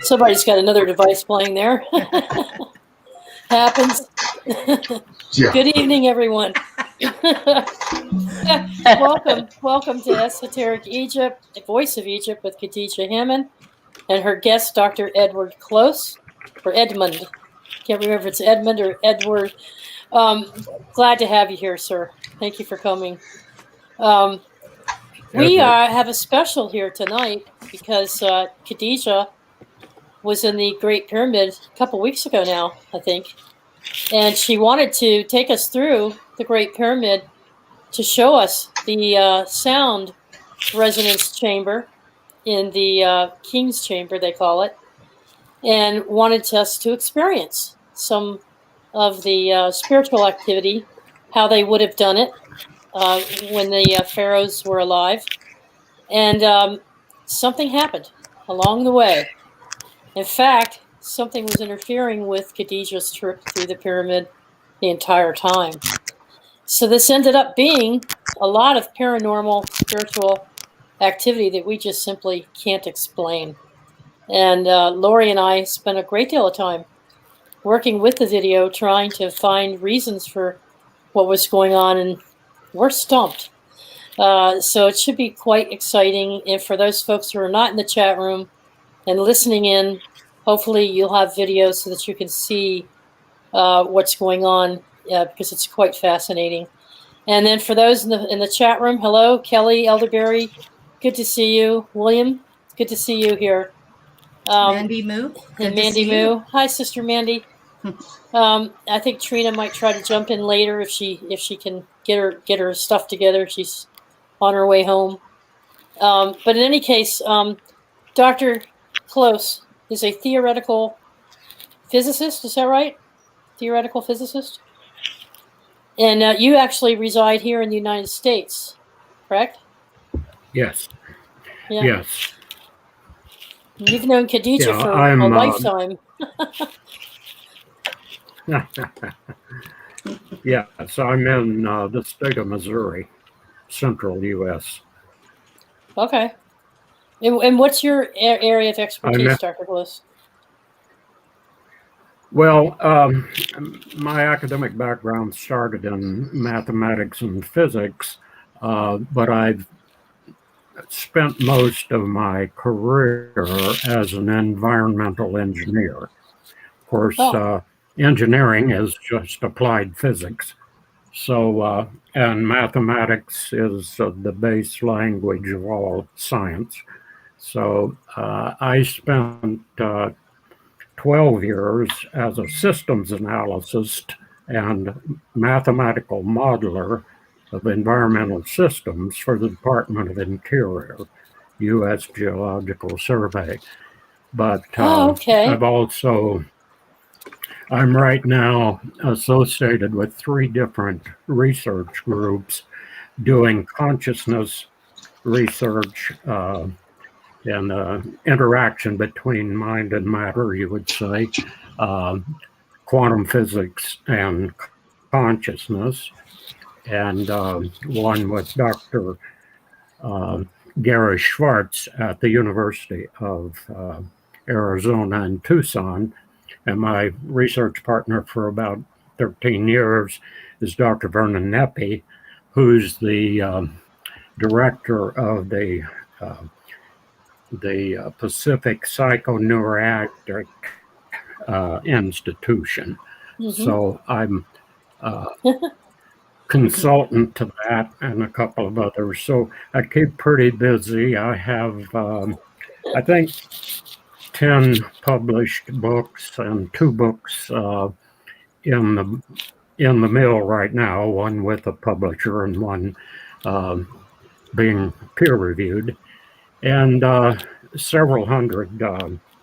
Somebody's got another device playing there. Happens. Yeah. Good evening, everyone. Welcome to Esoteric Egypt, the Voice of Egypt with Khadija Hammond and her guest, Dr. Edward Close, or Edmund. Can't remember if it's Edmund or Edward. Glad to have you here, sir. Thank you for coming. We have a special here tonight because Khadija was in the Great Pyramid a couple weeks ago now, I think. And she wanted to take us through the Great Pyramid to show us the sound resonance chamber in the King's Chamber, they call it, and wanted us to experience some of the spiritual activity, how they would have done it when the pharaohs were alive. And something happened along the way. In fact, something was interfering with Khadija's trip through the pyramid the entire time. So this ended up being a lot of paranormal, spiritual activity that we just simply can't explain. And Lori and I spent a great deal of time working with the video, trying to find reasons for what was going on, and we're stumped. So it should be quite exciting. And for those folks who are not in the chat room and listening in, hopefully you'll have videos so that you can see what's going on, because it's quite fascinating. And then for those in the chat room, hello, Kelly Elderberry, good to see you. William, good to see you here. Mandy Moo. And Mandy Moo. Hi, Sister Mandy. I think Trina might try to jump in later if she can get her stuff together. She's on her way home. But in any case, Dr. Close is a theoretical physicist. Is that right? Theoretical physicist. And you actually reside here in the United States, correct? Yes. Yeah. Yes. You've known Khadija for a lifetime. Yeah, so I'm in the state of Missouri, central U.S. Okay. And what's your area of expertise, Dr. Close? Well, my academic background started in mathematics and physics, but I've spent most of my career as an environmental engineer. Of course, engineering is just applied physics. So, and mathematics is the base language of all science. So I spent 12 years as a systems analyst and mathematical modeler of environmental systems for the Department of Interior, U.S. Geological Survey. But I'm right now associated with 3 different research groups doing consciousness research and interaction between mind and matter, you would say, quantum physics and consciousness, and one with Dr. Gary Schwartz at the University of Arizona in Tucson. And my research partner for about 13 years is Dr. Vernon Neppe, who's the director of the Pacific Psychoneuroactive Institution. Mm-hmm. So I'm consultant to that and a couple of others. So I keep pretty busy. I have, I think, 10 published books and 2 books in the mill right now, one with a publisher and one being peer-reviewed, and several hundred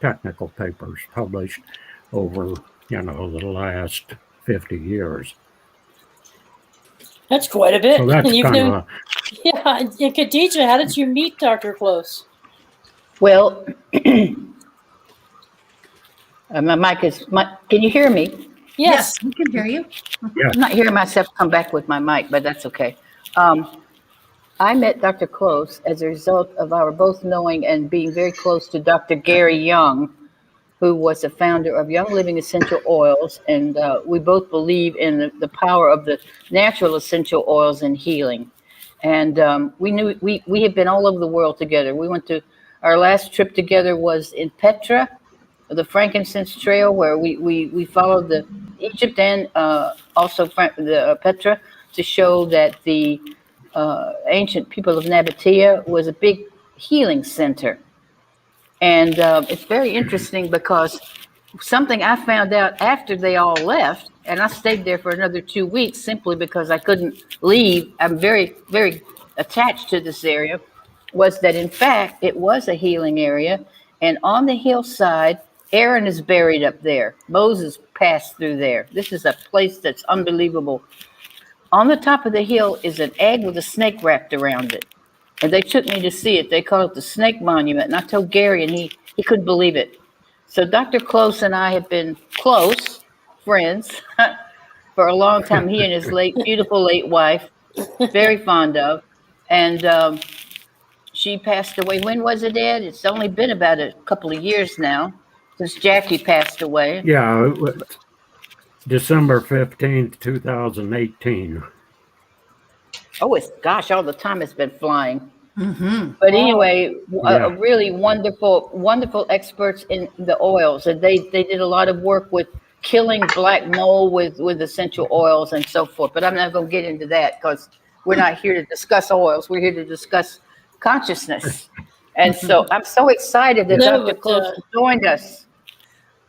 technical papers published over, the last 50 years. That's quite a bit. So that's Yeah, and Khadija, how did you meet Dr. Close? Well, my mic is, can you hear me? Yes, we can hear you. Yes. I'm not hearing myself come back with my mic, but that's okay. I met Dr. Close as a result of our both knowing and being very close to Dr. Gary Young, who was the founder of Young Living Essential Oils, and we both believe in the power of the natural essential oils in healing. And we knew we had been all over the world together. We went to our last trip together was in Petra, the frankincense trail, where we followed the Egypt and also the Petra to show that the ancient people of Nabatea was a big healing center. And it's very interesting because something I found out after they all left, and I stayed there for another 2 weeks simply because I couldn't leave. I'm very, very attached to this area, was that in fact it was a healing area. And on the hillside, Aaron is buried up there. Moses passed through there. This is a place that's unbelievable. On the top of the hill is an egg with a snake wrapped around it. And they took me to see it. They call it the Snake Monument. And I told Gary, and he couldn't believe it. So Dr. Close and I have been close friends for a long time. He and his beautiful late wife, very fond of. And she passed away. When was it, Ed? It's only been about a couple of years now since Jackie passed away. Yeah, it was December 15th, 2018. Oh, gosh, all the time has been flying. Mm-hmm. But anyway, really wonderful experts in the oils. And they did a lot of work with killing black mold with essential oils and so forth. But I'm not going to get into that because we're not here to discuss oils. We're here to discuss consciousness. And so I'm so excited that Dr. Close joined us.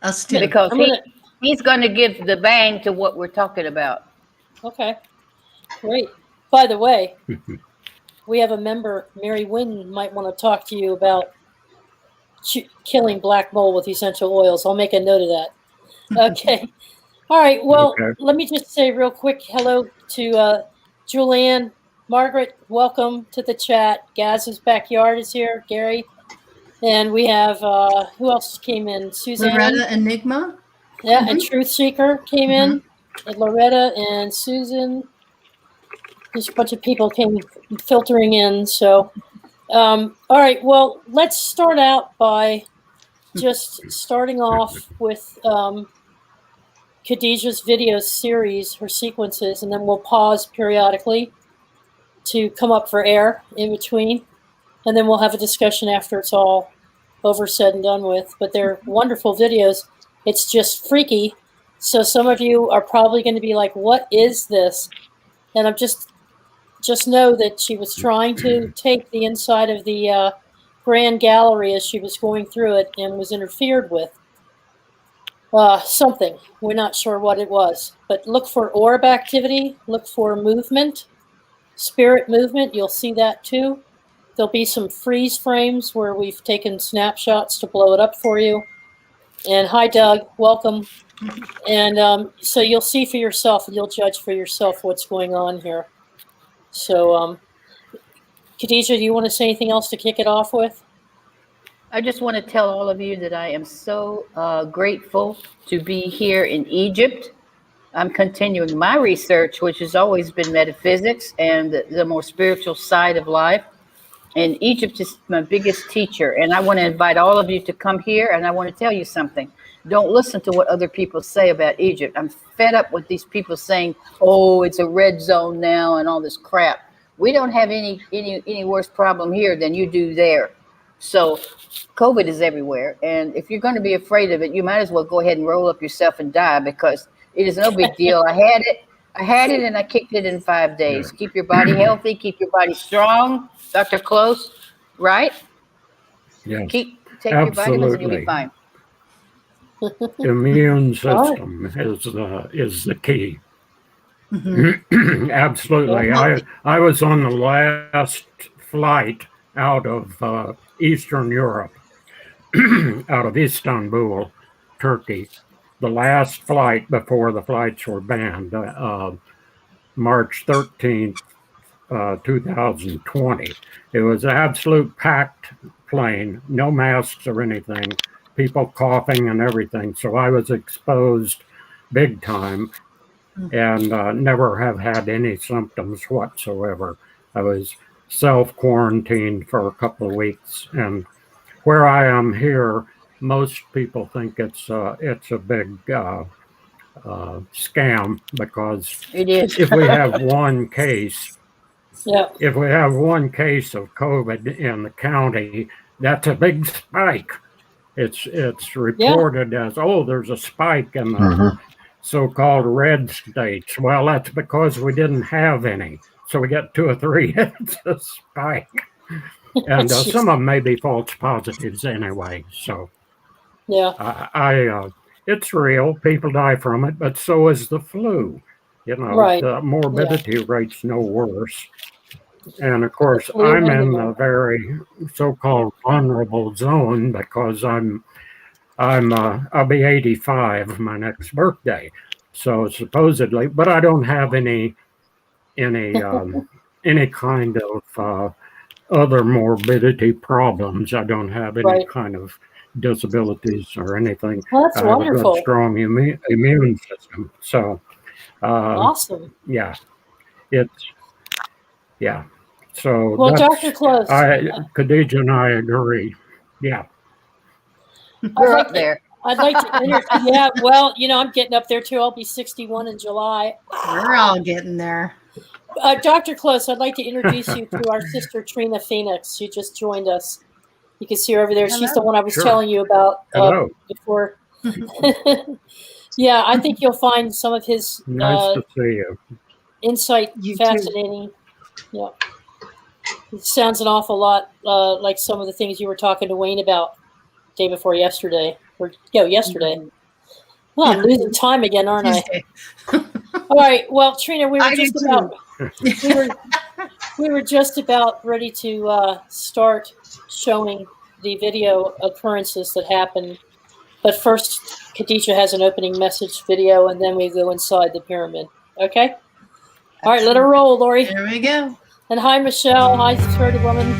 Us too. Because he's going to give the bang to what we're talking about. Okay, great. By the way, we have a member, Mary Wynn, might want to talk to you about killing black mold with essential oils. I'll make a note of that. Okay. All right. Well, Let me just say real quick hello to Julianne. Margaret, welcome to the chat. Gaz's Backyard is here. Gary. And we have, who else came in? Suzanne. Loretta Enigma. Yeah, and Truth Seeker came in. And Loretta and Susan. There's a bunch of people came filtering in. So, all right. Well, let's start out by just starting off with Khadija's video series, her sequences, and then we'll pause periodically to come up for air in between. And then we'll have a discussion after it's all over, said and done with. But they're wonderful videos. It's just freaky. So some of you are probably going to be like, what is this? And I'm just know that she was trying to take the inside of the Grand Gallery as she was going through it and was interfered with. Something. We're not sure what it was. But look for orb activity. Look for movement. Spirit movement. You'll see that too. There'll be some freeze frames where we've taken snapshots to blow it up for you. And hi, Doug. Welcome. And so you'll see for yourself and you'll judge for yourself what's going on here. So, Khadija, do you want to say anything else to kick it off with? I just want to tell all of you that I am so grateful to be here in Egypt. I'm continuing my research, which has always been metaphysics and the more spiritual side of life. And Egypt is my biggest teacher. And I want to invite all of you to come here. And I want to tell you something. Don't listen to what other people say about Egypt. I'm fed up with these people saying, oh, it's a red zone now and all this crap. We don't have any worse problem here than you do there. So COVID is everywhere. And if you're going to be afraid of it, you might as well go ahead and roll up yourself and die, because it is no big deal. I had it and I kicked it in 5 days. Yeah. Keep your body healthy. Keep your body strong. Dr. Close, right? Yes. Take your vitamins and you'll be fine. Immune system is the key. Mm-hmm. Absolutely. I was on the last flight out of Eastern Europe, out of Istanbul, Turkey. The last flight before the flights were banned, March 13th, 2020. It was an absolute packed plane, no masks or anything, people coughing and everything. So I was exposed big time and never have had any symptoms whatsoever. I was self-quarantined for a couple of weeks. And where I am here, most people think it's a big scam, because It is. if we have one case, Yeah. if we have one case of COVID in the county, that's a big spike. It's reported as, oh, there's a spike in the Mhm. so-called red states. Well, that's because we didn't have any. So we got 2 or 3, it's a spike. And some of them may be false positives anyway. So Yeah. it's real. People die from it, but so is the flu. You know, Right. the morbidity rate's no worse. And of course, flu I'm and in the- a very so-called vulnerable zone, because I'll be 85 my next birthday. So supposedly, but I don't have any kind of other morbidity problems. I don't have any Right. kind of disabilities or anything. Well, that's I have a wonderful. good, strong immune system. So, Awesome. yeah, it's yeah. So Well, that's Dr. Close, Khadija and I agree. Yeah. You're up there. I'd like to yeah, well, I'm getting up there too. I'll be 61 in July. We're all getting there. Dr. Close, I'd like to introduce you to our sister Trina Phoenix. She just joined us. You can see her over there. Hello. She's the one I was Sure. telling you about Hello. before. Yeah, I think you'll find some of his Nice to see you. insight You too. fascinating. Yeah. It sounds an awful lot like some of the things you were talking to Wayne about day before yesterday. Yesterday. Well, I'm losing time again, aren't I? Tuesday. All right. Well, Trina, we were I do just too. about we were just about ready to start showing the video occurrences that happened. But first, Khadija has an opening message video, and then we go inside the pyramid. Okay? All right, let her roll, Lori. There we go. And hi, Michelle. Hi, Sturdy Woman.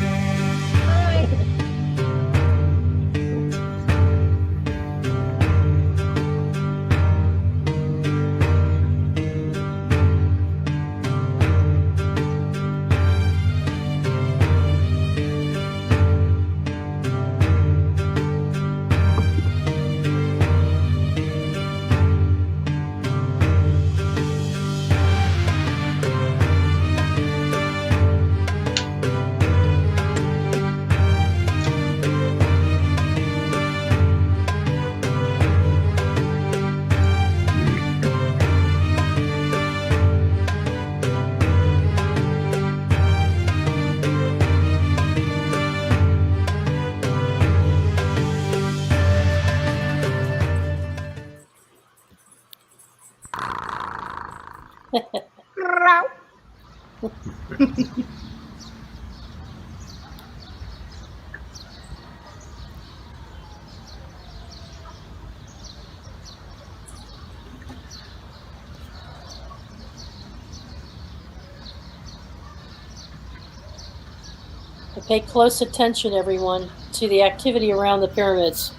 Pay close attention, everyone, to the activity around the pyramids.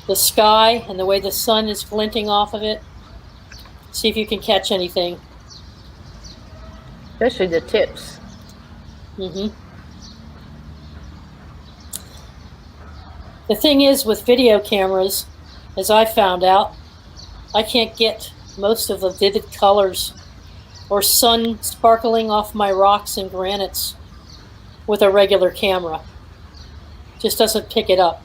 The sky and the way the sun is glinting off of it. See if you can catch anything. Especially the tips. Mm-hmm. The thing is, with video cameras, as I found out, I can't get most of the vivid colors or sun sparkling off my rocks and granites with a regular camera. Just doesn't pick it up.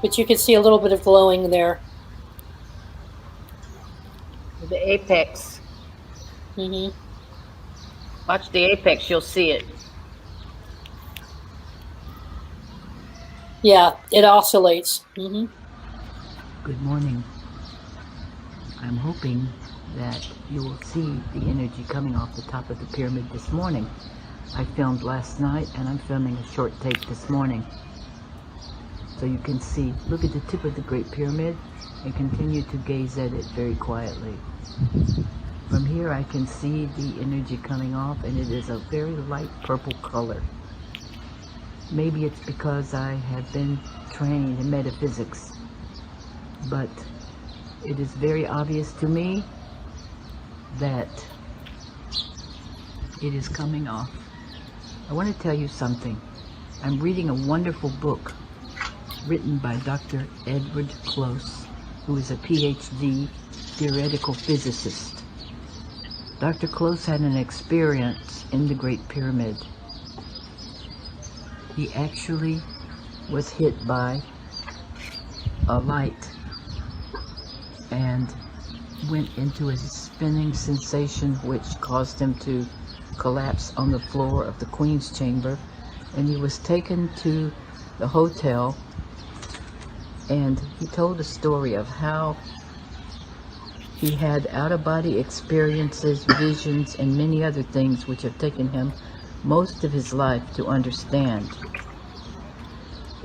But you can see a little bit of glowing there. The apex. Mm-hmm. Watch the apex, you'll see it. Yeah, it oscillates. Mm-hmm. Good morning. I'm hoping that you will see the energy coming off the top of the pyramid this morning. I filmed last night and I'm filming a short tape this morning. So you can see, look at the tip of the Great Pyramid and continue to gaze at it very quietly. From here I can see the energy coming off, and it is a very light purple color. Maybe it's because I have been trained in metaphysics, but it is very obvious to me that it is coming off. I want to tell you something. I'm reading a wonderful book written by Dr. Edward Close, who is a PhD theoretical physicist. Dr. Close had an experience in the Great Pyramid. He actually was hit by a light and went into a spinning sensation which caused him to collapse on the floor of the Queen's chamber, and he was taken to the hotel, and he told a story of how he had out-of-body experiences, visions, and many other things which have taken him most of his life to understand.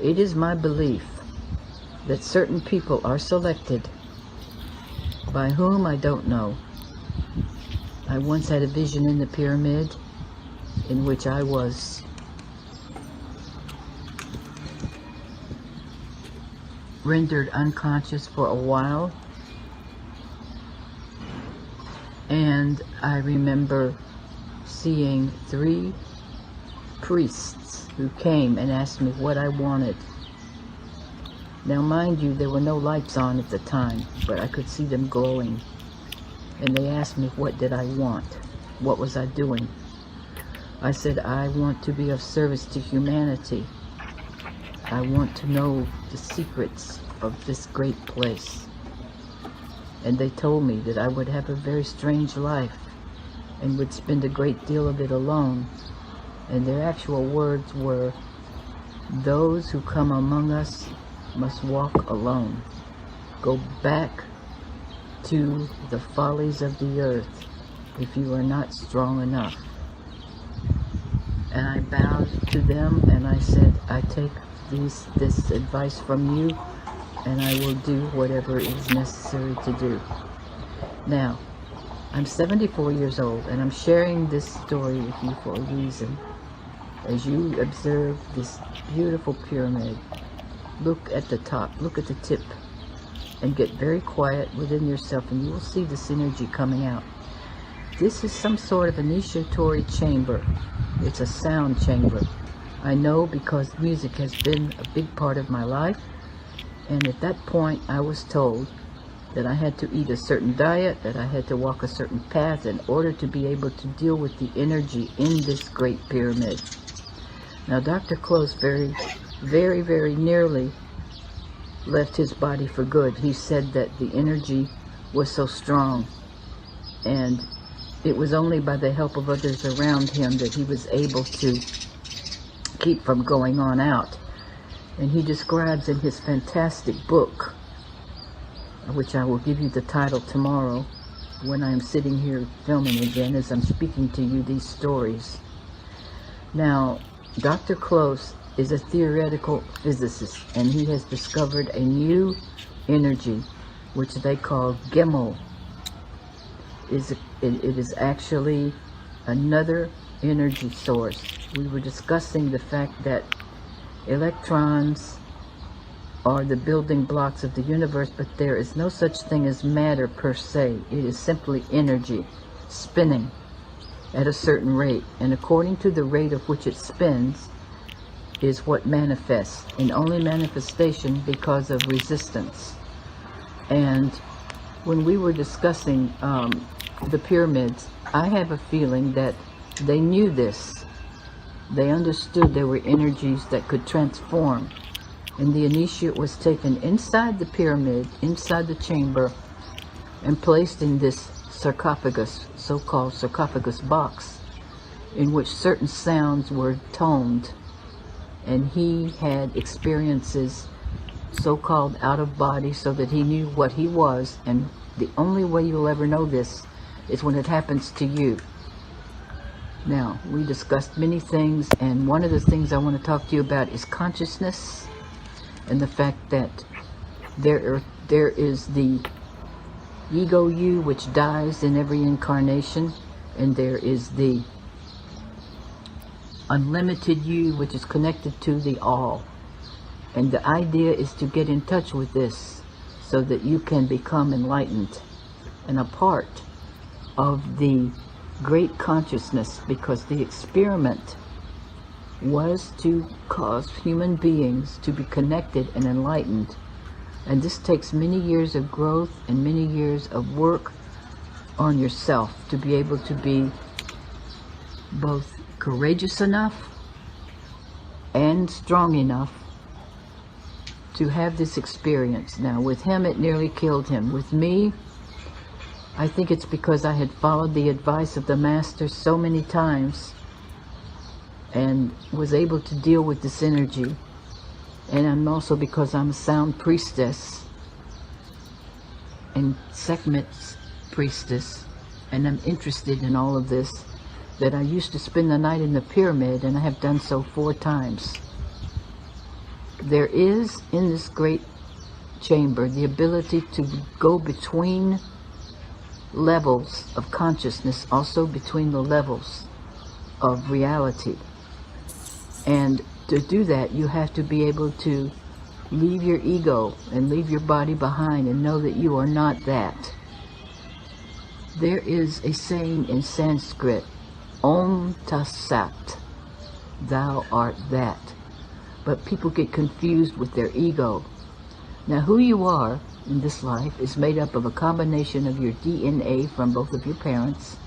It is my belief that certain people are selected, by whom I don't know. I once had a vision in the pyramid in which I was rendered unconscious for a while, and I remember seeing 3 priests who came and asked me what I wanted. Now mind you, there were no lights on at the time, but I could see them glowing, and they asked me what did I want, what was I doing. I said, I want to be of service to humanity. I want to know the secrets of this great place. And they told me that I would have a very strange life and would spend a great deal of it alone. And their actual words were, those who come among us must walk alone. Go back to the follies of the earth if you are not strong enough. And I bowed to them and I said, I take this advice from you, and I will do whatever is necessary to do. Now, I'm 74 years old, and I'm sharing this story with you for a reason. As you observe this beautiful pyramid, look at the top, look at the tip, and get very quiet within yourself, and you will see this energy coming out. This is some sort of initiatory chamber. It's a sound chamber. I know because music has been a big part of my life, and at that point I was told that I had to eat a certain diet, that I had to walk a certain path in order to be able to deal with the energy in this great pyramid. Now Dr. Close very nearly left his body for good. He said that the energy was so strong, and it was only by the help of others around him that he was able to keep from going on out. And he describes in his fantastic book, which I will give you the title tomorrow when I am sitting here filming again as I'm speaking to you these stories. Now, Dr. Close is a theoretical physicist, and he has discovered a new energy which they call Gemo. It is actually another energy source. We were discussing the fact that electrons are the building blocks of the universe, but there is no such thing as matter per se. It is simply energy spinning at a certain rate, and according to the rate of which it spins is what manifests, and only manifestation because of resistance. And when we were discussing the pyramids, I have a feeling that they knew this. They understood there were energies that could transform, and the initiate was taken inside the pyramid, inside the chamber, and placed in this sarcophagus, so-called sarcophagus box, in which certain sounds were toned, and he had experiences so-called out of body, so that he knew what he was. And the only way you'll ever know this is when it happens to you. Now, we discussed many things, and one of the things I want to talk to you about is consciousness, and the fact that there is the ego you, which dies in every incarnation, and there is the unlimited you, which is connected to the all. And the idea is to get in touch with this so that you can become enlightened and a part of the great consciousness, because the experiment was to cause human beings to be connected and enlightened. And this takes many years of growth and many years of work on yourself to be able to be both courageous enough and strong enough to have this experience. Now, with him, it nearly killed him. With me, I think it's because I had followed the advice of the master so many times and was able to deal with this energy. And I'm also because I'm a sound priestess and Sekhmet priestess, and I'm interested in all of this, that I used to spend the night in the pyramid, and I have done so 4 times. There is in this great chamber the ability to go between levels of consciousness, also between the levels of reality. And to do that, you have to be able to leave your ego and leave your body behind and know that you are not that. There is a saying in Sanskrit, Om Tat Sat, thou art that. But people get confused with their ego. Now, who you are in this life is made up of a combination of your DNA from both of your parents,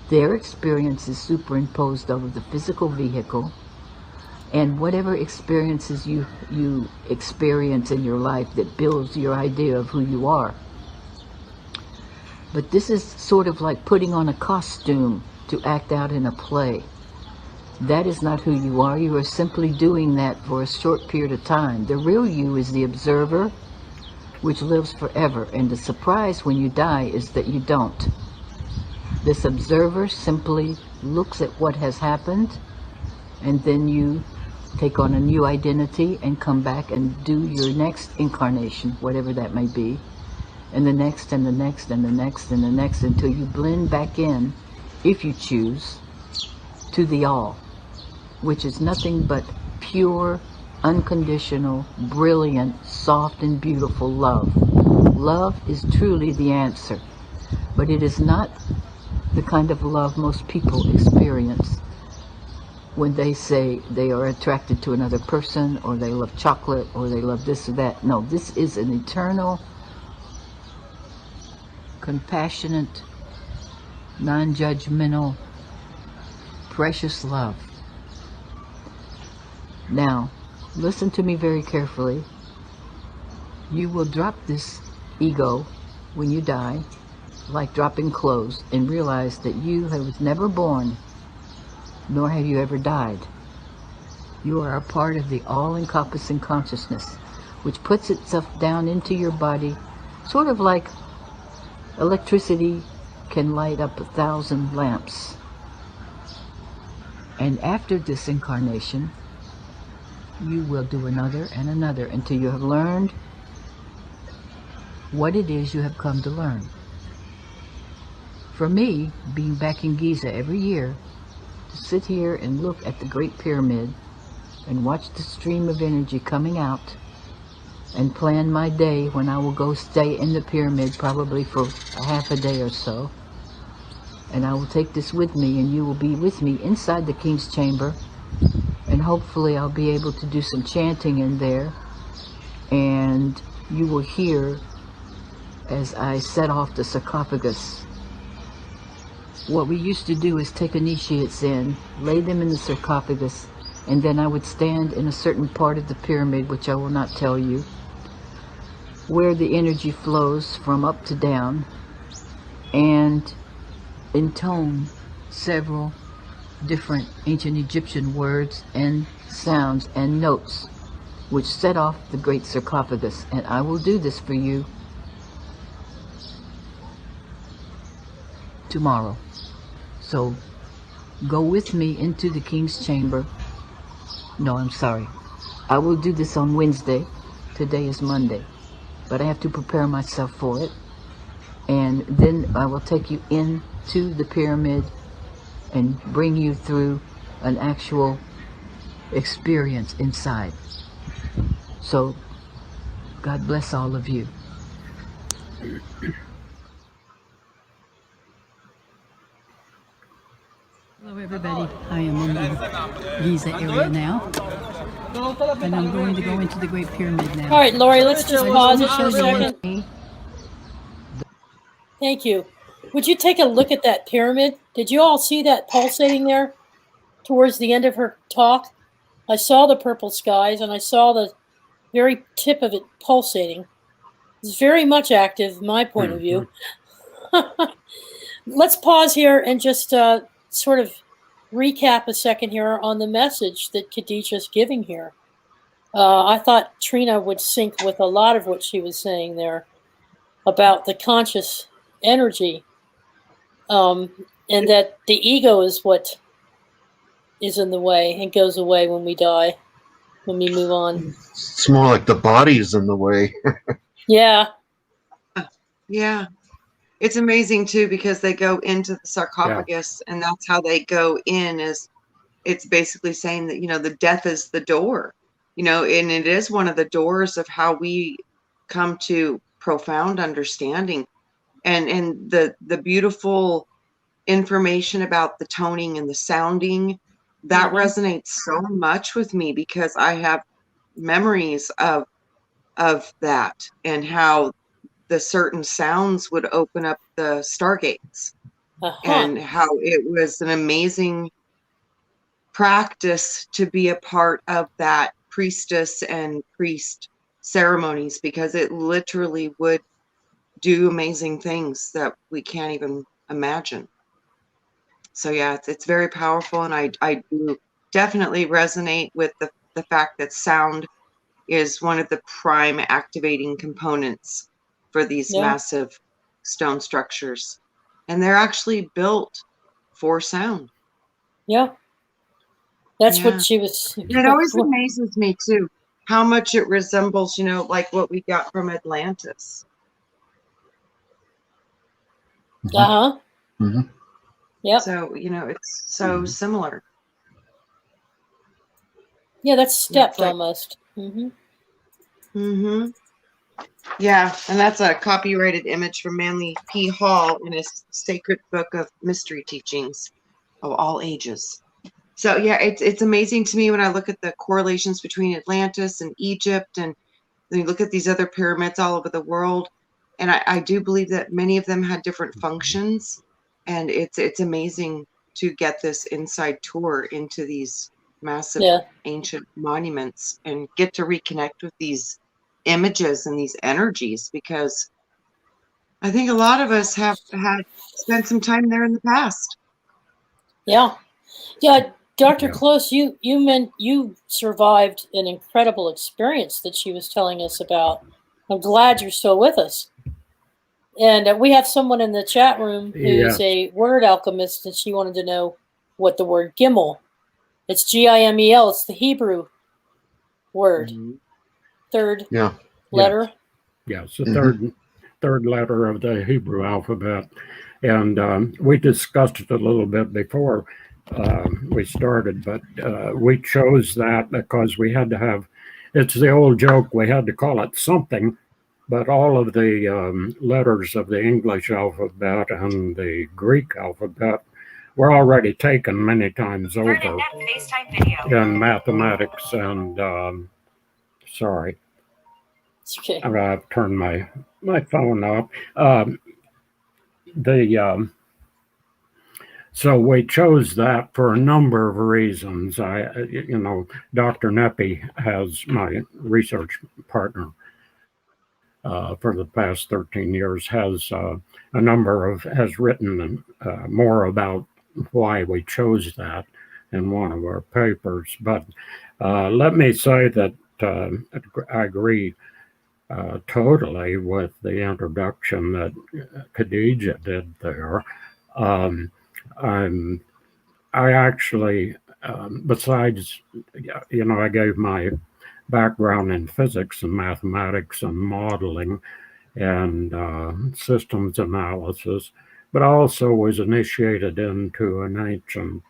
their experiences superimposed over the physical vehicle, and whatever experiences you experience in your life that builds your idea of who you are. But this is sort of like putting on a costume to act out in a play. That is not who you are. You are simply doing that for a short period of time. The real you is the observer, which lives forever. And the surprise when you die is that you don't. This observer simply looks at what has happened, and then you take on a new identity and come back and do your next incarnation, whatever that may be, and the next and the next and the next and the next, until you blend back in, if you choose, to the all, which is nothing but pure, unconditional, brilliant, soft and beautiful love. Love is truly the answer, but it is not the kind of love most people experience when they say they are attracted to another person, or they love chocolate, or they love this or that. No, this is an eternal, compassionate, non-judgmental, precious love. Now, listen to me very carefully. You will drop this ego when you die, like dropping clothes, and realize that you have never born, nor have you ever died. You are a part of the all-encompassing consciousness, which puts itself down into your body, sort of like electricity can light up 1,000 lamps. And after this incarnation, you will do another and another until you have learned what it is you have come to learn. For me, being back in Giza every year, to sit here and look at the Great Pyramid and watch the stream of energy coming out, and plan my day when I will go stay in the pyramid, probably for a half a day or so. And I will take this with me, and you will be with me inside the King's Chamber, and hopefully I'll be able to do some chanting in there, and you will hear as I set off the sarcophagus. What we used to do is take initiates in, lay them in the sarcophagus, and then I would stand in a certain part of the pyramid, which I will not tell you, where the energy flows from up to down, and intone several different ancient Egyptian words and sounds and notes, which set off the great sarcophagus. And I will do this for you tomorrow. So go with me into the King's Chamber. No, I'm sorry. I will do this on Wednesday. Today is Monday. But I have to prepare myself for it. And then I will take you into the pyramid and bring you through an actual experience inside. So, God bless all of you. Hello everybody. I am in the Giza area now, and I'm going to go into the Great Pyramid now. All right, Lori, let's just pause it for a Show you. second. Thank you. Would you take a look at that pyramid? Did you all see that pulsating there towards the end of her talk? I saw the purple skies, and I saw the very tip of it pulsating. It's very much active, my point of view. Let's pause here and just sort of recap a second here on the message that Khadija's giving here. I thought Trina would sync with a lot of what she was saying there about the conscious energy, and that the ego is what is in the way and goes away when we die, when we move on. It's more like the body's in the way. Yeah. Yeah. It's amazing too, because they go into the sarcophagus and that's how they go in. Is it's basically saying that, the death is the door, and it is one of the doors of how we come to profound understanding, and the beautiful information about the toning and the sounding that resonates so much with me, because I have memories of that, and how the certain sounds would open up the stargates, and how it was an amazing practice to be a part of that priestess and priest ceremonies, because it literally would do amazing things that we can't even imagine. So yeah, it's very powerful, and I do definitely resonate with the fact that sound is one of the prime activating components for these massive stone structures, and they're actually built for sound. Yeah, that's what she was. It always amazes me too how much it resembles, like what we got from Atlantis. Mm-hmm. Yeah. So it's so similar. Yeah, that's stepped like, almost. Yeah, and that's a copyrighted image from Manly P. Hall in his Sacred Book of Mystery Teachings of all ages. So yeah, it's amazing to me when I look at the correlations between Atlantis and Egypt, and then you look at these other pyramids all over the world, and I do believe that many of them had different functions, and it's amazing to get this inside tour into these massive ancient monuments and get to reconnect with these images and these energies, because I think a lot of us have spent some time there in the past. Yeah. Dr. Close, you survived an incredible experience that she was telling us about. I'm glad you're still with us. And we have someone in the chat room who's a word alchemist, and she wanted to know what the word Gimel. It's Gimel. It's the Hebrew word. Third letter. It's the third letter of the Hebrew alphabet. And we discussed it a little bit before we started, but we chose that because we had to have, it's the old joke, we had to call it something, but all of the letters of the English alphabet and the Greek alphabet were already taken many times over in mathematics and, sorry. It's okay. I've turned my phone off. So we chose that for a number of reasons. Dr. Neppy has my research partner for the past 13 years, has has written more about why we chose that in one of our papers. But let me say that I agree totally with the introduction that Khadija did there. I actually, besides, I gave my background in physics and mathematics and modeling and systems analysis, but also was initiated into an ancient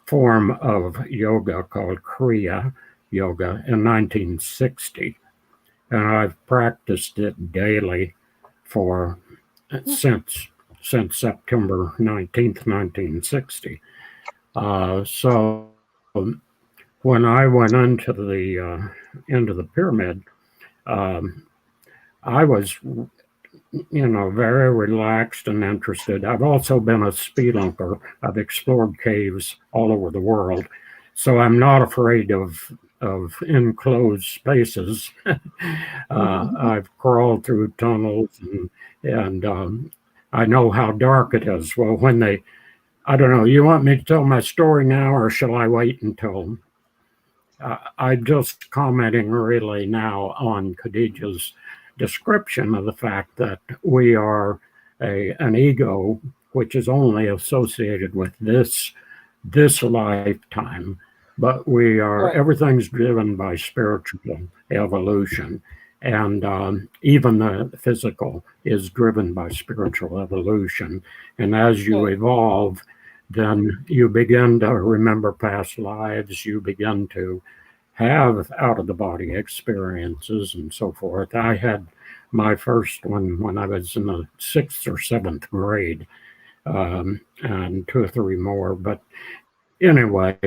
form of yoga called Kriya Yoga in 1960. And I've practiced it daily since since September 19th, 1960. So when I went into the pyramid, I was, very relaxed and interested. I've also been a spelunker. I've explored caves all over the world, so I'm not afraid of enclosed spaces. I've crawled through tunnels, and I know how dark it is. Well, I don't know. You want me to tell my story now, or shall I wait until? I'm just commenting really now on Khadija's description of the fact that we are an ego which is only associated with this lifetime, but we are Right. everything's driven by spiritual evolution, and even the physical is driven by spiritual evolution. And as you Right. evolve, then you begin to remember past lives. You begin to have out of the body experiences and so forth. I had my first one when I was in the 6th or 7th grade, and 2 or 3 more. But anyway,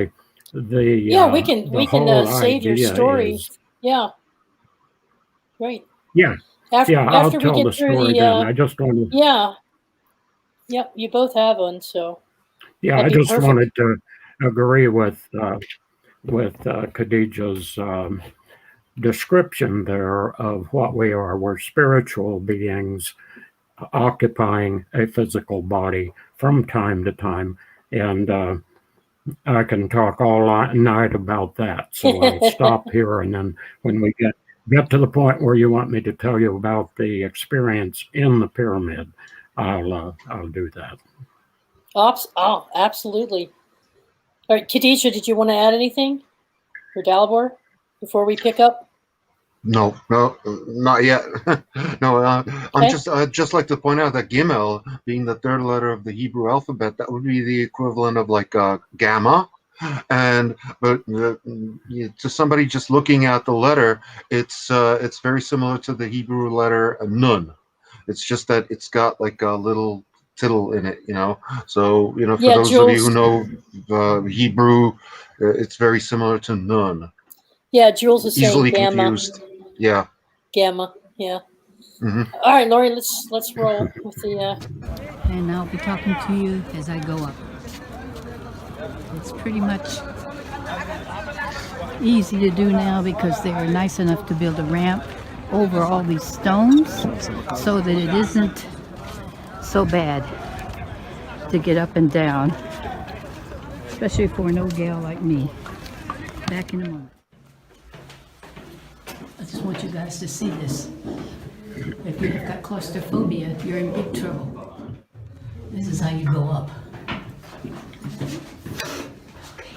Yeah, we the can whole save your idea story. is, Yeah, great. yeah, After yeah. I'll after we tell get the through story the then. I just wanted, yeah, yep, you both have one, so yeah, that'd I be just perfect. wanted to agree with Khadijah's description there of what we are. We're spiritual beings occupying a physical body from time to time. And I can talk all night about that. So I'll stop here. And then when we get to the point where you want me to tell you about the experience in the pyramid, I'll do that. Oh, absolutely. All right, Khadija, did you want to add anything for Dalibor before we pick up? No, no, not yet. No, I'm Okay. I'd just like to point out that Gimel, being the third letter of the Hebrew alphabet, that would be the equivalent of like gamma. But to somebody just looking at the letter, it's very similar to the Hebrew letter nun. It's just that it's got like a little tittle in it, So for Yeah, those of you who Jules. know Hebrew, it's very similar to nun. Yeah, Jules is saying Easily gamma. confused. Yeah. Gamma. Yeah. Hmm. All right, Lori, let's roll with the. And I'll be talking to you as I go up. It's pretty much easy to do now because they are nice enough to build a ramp over all these stones so that it isn't so bad to get up and down, especially for an old gal like me. Back in a moment. I just want you guys to see this. If you've got claustrophobia, you're in big trouble. This is how you go up.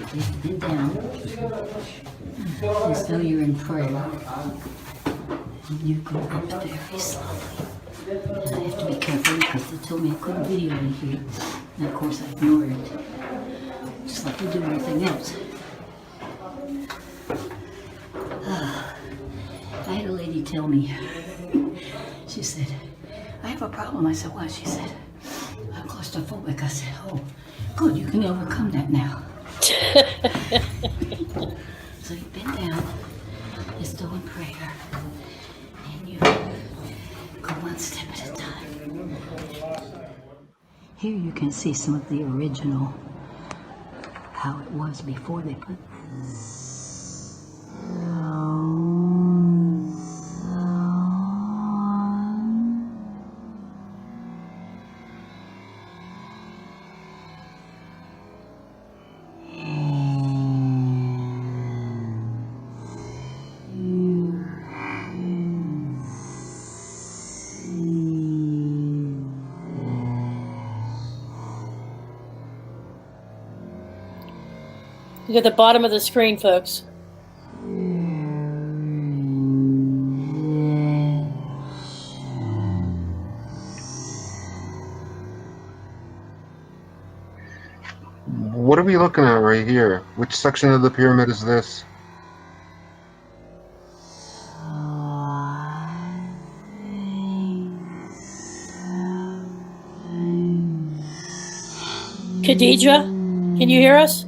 Okay, bend down. As though you're in prayer. And you go up very slowly. And I have to be careful because they told me I couldn't video in here. And of course I ignored it. Just like we do everything else. I had a lady tell me, she said, I have a problem. I said, what? She said, I'm claustrophobic. I said, oh, good, you can overcome that now. So you bend down, you're still in prayer, and you go one step at a time. Here you can see some of the original, how it was before they put Look at the bottom of the screen, folks. What are we looking at right here? Which section of the pyramid is this? Khadija, can you hear us?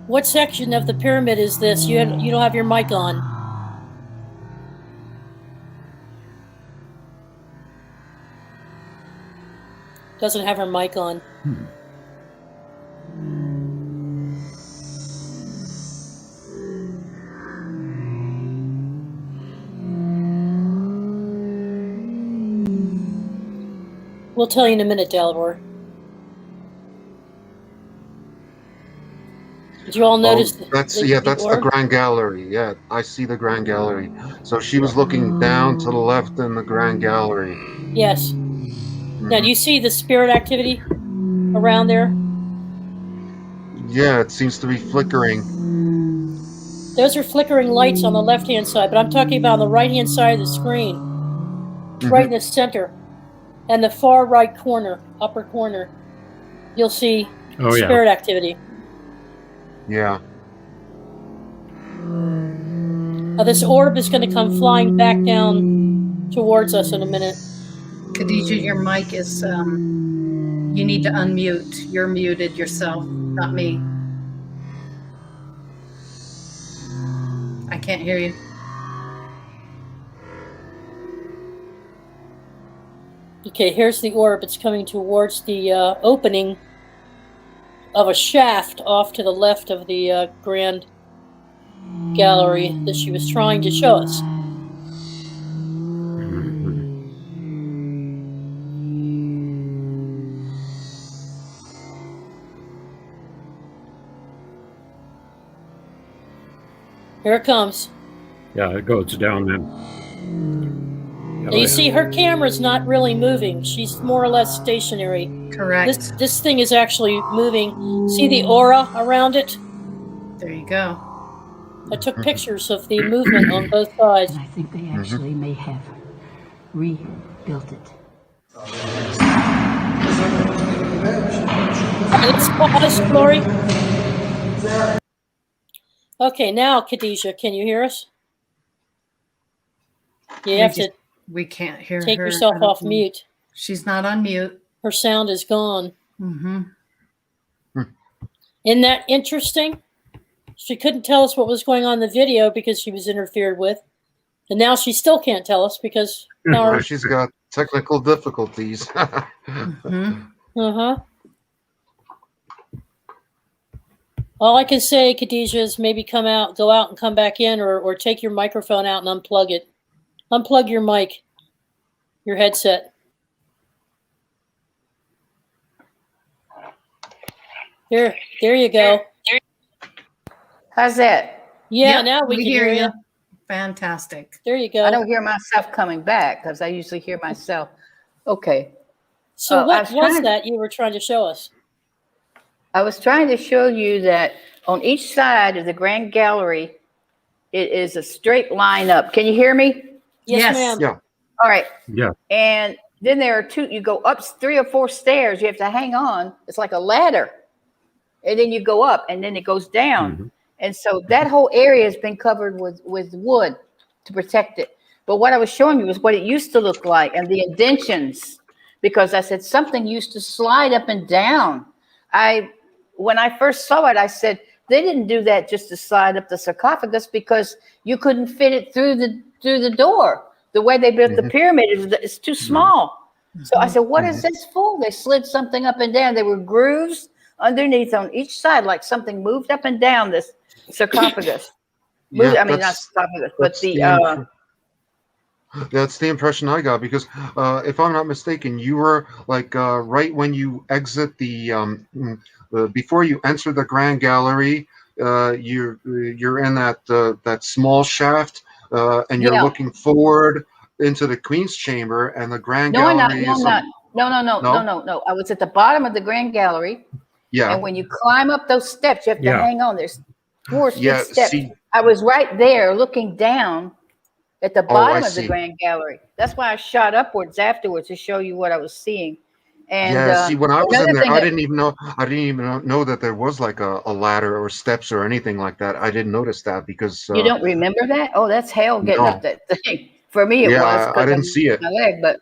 What section of the pyramid is this? You don't have your mic on. Doesn't have her mic on. We'll tell you in a minute, Dalibor. Did you all notice? That's the the orb? Grand Gallery. Yeah, I see the Grand Gallery. So she was looking down to the left in the Grand Gallery. Yes. Now, do you see the spirit activity around there? Yeah, it seems to be flickering. Those are flickering lights on the left-hand side, but I'm talking about on the right-hand side of the screen. It's right in the center. And the far right corner, upper corner, you'll see spirit activity. Yeah. Now, this orb is going to come flying back down towards us in a minute. Khadija, your mic is, you need to unmute. You're muted yourself, not me. I can't hear you. Okay, here's the orb. It's coming towards the opening of a shaft off to the left of the Grand Gallery that she was trying to show us. Here it comes. Yeah, it goes down then. Now you see her camera's not really moving. She's more or less stationary. Correct. This thing is actually moving. See the aura around it? There you go. I took pictures of the movement on both sides. And I think they actually may have rebuilt it. Let's pause, Lori. Okay, now, Khadija, can you hear us? You have to We can't hear her. take yourself off mute. She's not on mute. Her sound is gone. Mm-hmm. Isn't that interesting? She couldn't tell us what was going on in the video because she was interfered with. And now she still can't tell us because now She's got technical difficulties. Uh-huh. All I can say, Khadija, is maybe go out and come back in, or take your microphone out and unplug it. Unplug your mic, your headset. There you go. How's that? Yeah, Yep, now we can hear you. Fantastic. There you go. I don't hear myself coming back because I usually hear myself. Okay. So what was to- that you were trying to show us? I was trying to show you that on each side of the Grand Gallery, it is a straight line up. Can you hear me? Yes, ma'am. Yeah. All right. Yeah. And then there are you go up 3 or 4 stairs. You have to hang on. It's like a ladder. And then you go up and then it goes down. Mm-hmm. And so that whole area has been covered with wood to protect it. But what I was showing you was what it used to look like and the indentions, because I said something used to slide up and down. When I first saw it, I said, they didn't do that just to slide up the sarcophagus because you couldn't fit it through the door. The way they built the pyramid is too small. So I said, what is this for? They slid something up and down. There were grooves underneath on each side, like something moved up and down this sarcophagus. Yeah, not sarcophagus, but that's the impression I got, because if I'm not mistaken, you were like right when you exit before you enter the Grand Gallery, you're in that small shaft, and you're looking forward into the Queen's Chamber, and the Grand Gallery is. No. I was at the bottom of the Grand Gallery. Yeah. And when you climb up those steps, you have to hang on. There's 4 steps. See, I was right there looking down at the bottom of the see. Grand Gallery. That's why I shot upwards afterwards to show you what I was seeing. And see, when I was in there, thing I didn't even know that there was like a ladder or steps or anything like that. I didn't notice that because you don't remember that? Oh, that's hell getting up that thing. For me, it was. I didn't see it. My leg, but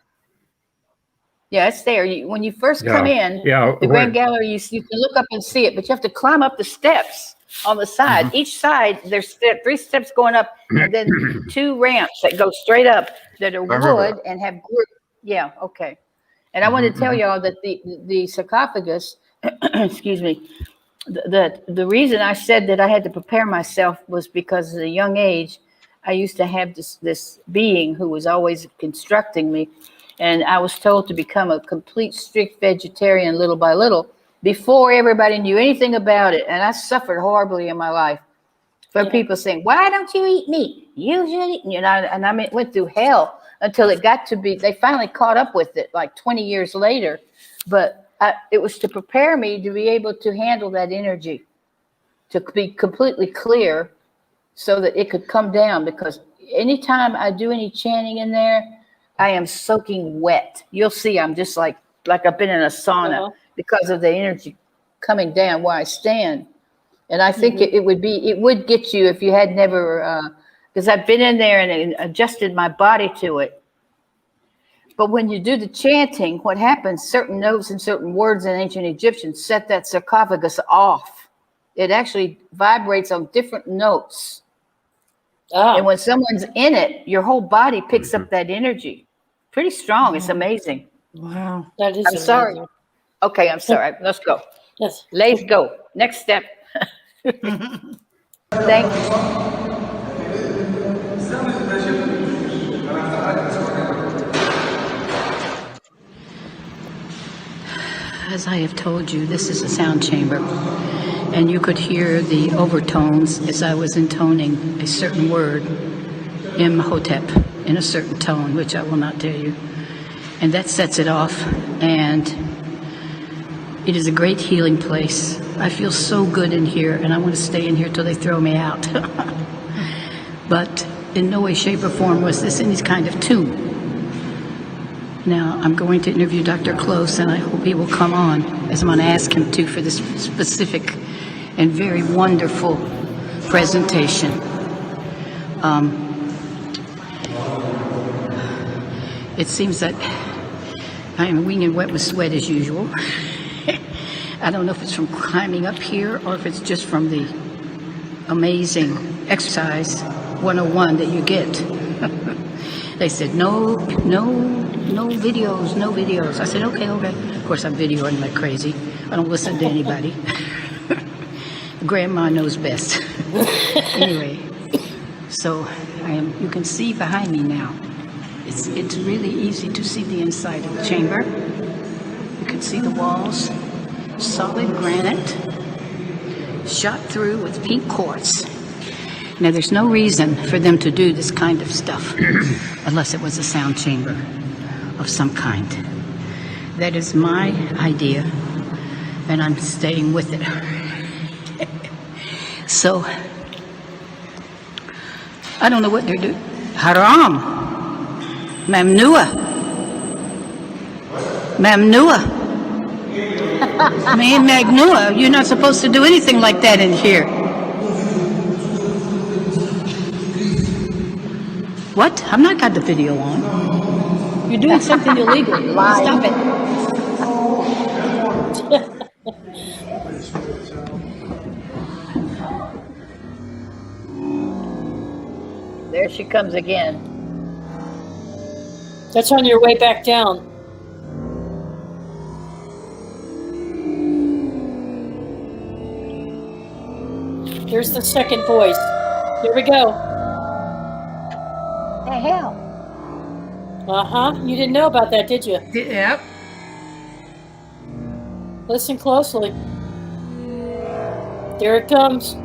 Yeah, it's there. When you first come in, Yeah. the Grand Gallery, you can look up and see it, but you have to climb up the steps on the side. Mhm. Each side, there's 3 steps going up, and then 2 ramps that go straight up that are remember wood and have yeah, okay. And I wanted to tell y'all that the sarcophagus, excuse me, that the reason I said that I had to prepare myself was because at a young age, I used to have this being who was always constructing me, and I was told to become a complete strict vegetarian little by little before everybody knew anything about it, and I suffered horribly in my life from people saying, "Why don't you eat meat? You should eat," and I went through hell until it got to be. They finally caught up with it like 20 years later, but it was to prepare me to be able to handle that energy, to be completely clear so that it could come down, because anytime I do any chanting in there, I am soaking wet. You'll see I'm just like I've been in a sauna because of the energy coming down where I stand. And I think it would get you if you had never, because I've been in there and adjusted my body to it. But when you do the chanting, what happens, certain notes and certain words in ancient Egyptian set that sarcophagus off. It actually vibrates on different notes. And when someone's in it, your whole body picks up that energy. Pretty strong. It's amazing. Wow. That is I'm sorry. Okay, I'm sorry. Let's go. Yes. Let's go. Next step. Thanks. As I have told you, this is a sound chamber, and you could hear the overtones as I was intoning a certain word, Imhotep, in a certain tone, which I will not tell you. And that sets it off, and it is a great healing place. I feel so good in here, and I want to stay in here till they throw me out. But in no way, shape, or form was this any kind of tomb. Now, I'm going to interview Dr. Close, and I hope he will come on, as I'm going to ask him to, for this specific and very wonderful presentation. It seems that I am winging wet with sweat as usual. I don't know if it's from climbing up here or if it's just from the amazing exercise 101 that you get. They said, no videos. I said, okay. Of course, I'm videoing like crazy. I don't listen to anybody. Grandma knows best. Anyway, so you can see behind me now. It's really easy to see the inside of the chamber. You can see the walls, solid granite, shot through with pink quartz. Now, there's no reason for them to do this kind of stuff unless it was a sound chamber of some kind. That is my idea, and I'm staying with it. So, I don't know what they're doing. Haram. Mamnua. Me and Magnua, you're not supposed to do anything like that in here. What? I've not got the video on. You're doing something illegal. Stop it. There she comes again. That's on your way back down. Here's the second voice. Here we go. The hell? You didn't know about that, did you? Yep. Listen closely. There it comes.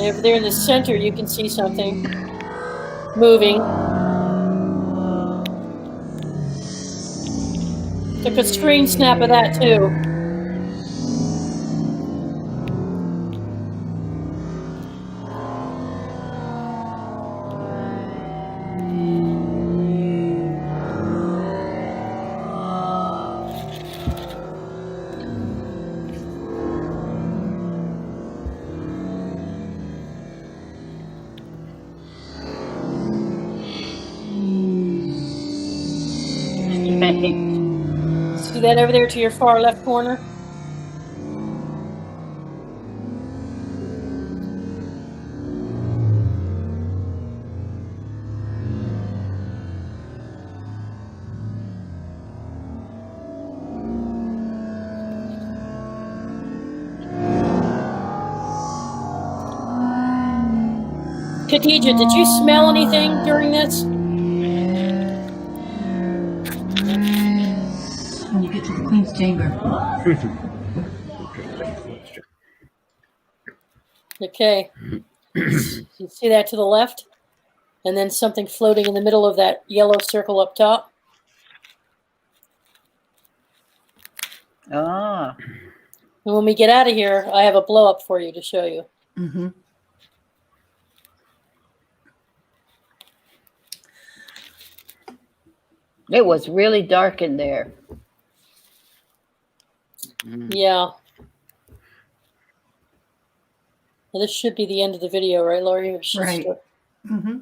Over there in the center, you can see something. moving. Took a screen snap of that too. See that over there to your far left corner? Khadija, did you smell anything during this? When you get to the Queen's Chamber. Okay. You see that to the left? And then something floating in the middle of that yellow circle up top? Ah. And when we get out of here, I have a blow up for you to show you. Mm-hmm. It was really dark in there. Yeah. Well, this should be the end of the video, right, Lori? Right. Mm-hmm.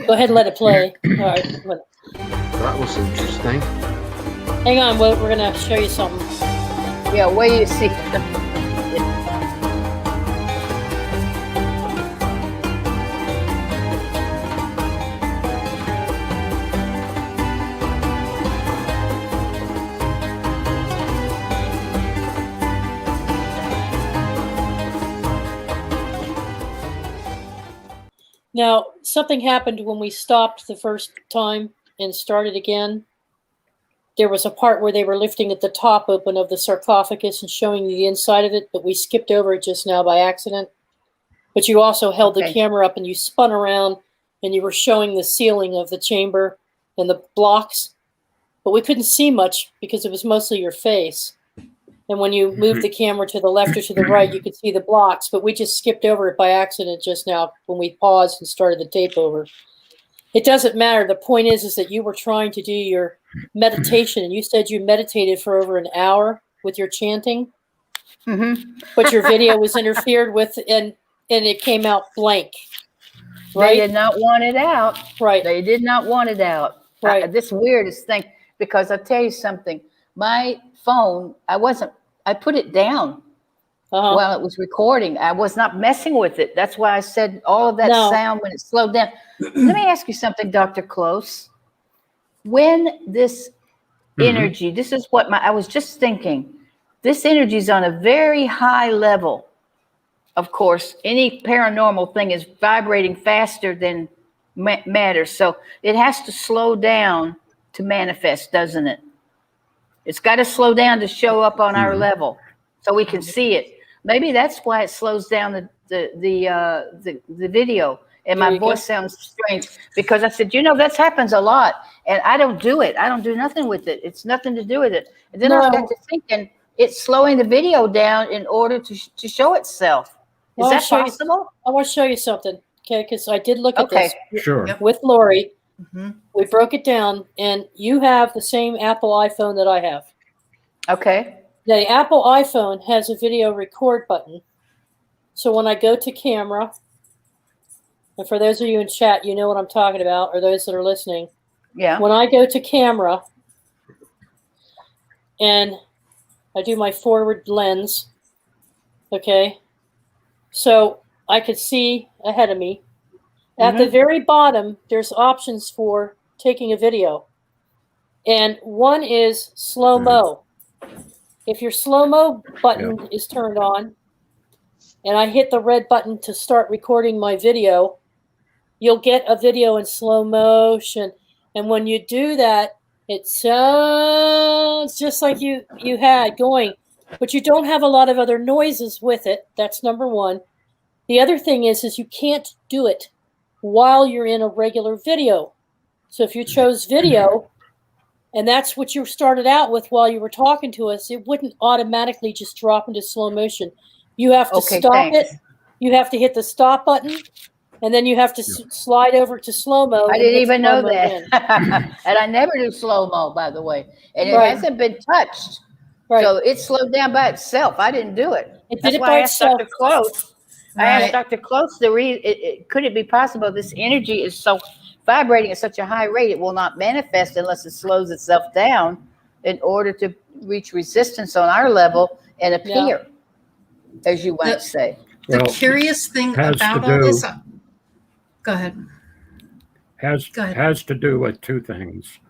Go ahead and let it play. All right. That was interesting. Hang on, we're going to show you something. Yeah, where you see. Now, something happened when we stopped the first time and started again. There was a part where they were lifting at the top open of the sarcophagus and showing the inside of it, but we skipped over it just now by accident. But you also held the camera up and you spun around and you were showing the ceiling of the chamber and the blocks, but we couldn't see much because it was mostly your face. And when you moved the camera to the left or to the right, you could see the blocks, but we just skipped over it by accident just now when we paused and started the tape over. It doesn't matter. The point is that you were trying to do your meditation, and you said you meditated for over an hour with your chanting, but your video was interfered with, and it came out blank. Right? They did not want it out. Right. They did not want it out. Right. This weirdest thing, because I'll tell you something. My phone, I put it down while it was recording. I was not messing with it. That's why I said all of that sound when it slowed down. Let me ask you something, Dr. Close. When this energy, this is what I was just thinking, this energy is on a very high level. Of course, any paranormal thing is vibrating faster than matter. So it has to slow down to manifest, doesn't it? It's got to slow down to show up on our level so we can see it. Maybe that's why it slows down the video. And my voice sounds strange because I said, that happens a lot. And I don't do it. I don't do nothing with it. It's nothing to do with it. And then I got to thinking it's slowing the video down in order to show itself. Is that possible? I want to show you something, okay? Because I did look at this Sure. with Lori. We broke it down, and you have the same Apple iPhone that I have. Okay. The Apple iPhone has a video record button. So when I go to camera, and for those of you in chat, you know what I'm talking about, or those that are listening. Yeah. When I go to camera and I do my forward lens, okay, so I could see ahead of me. At the very bottom, there's options for taking a video. And one is slow-mo. If your slow-mo button is turned on, and I hit the red button to start recording my video, you'll get a video in slow motion. And when you do that, it sounds just like you had going, but you don't have a lot of other noises with it. That's number one. The other thing is you can't do it while you're in a regular video. So if you chose video, and that's what you started out with while you were talking to us, it wouldn't automatically just drop into slow motion. You have to Okay, stop thanks. it. You have to hit the stop button, and then you have to slide over to slow-mo. I and didn't hit even know slow-mo that. again. And I never do slow-mo, by the way. And it Right. hasn't been touched. Right. So it slowed down by itself. I didn't do it. It did That's it why by I asked itself. Dr. Close. I asked Right. Dr. Close to read, could it be possible this energy is so vibrating at such a high rate, it will not manifest unless it slows itself down in order to reach resistance on our level and appear, as you might say. The Well, curious thing has to about all do- this, go ahead. has Go ahead. has to do with two things.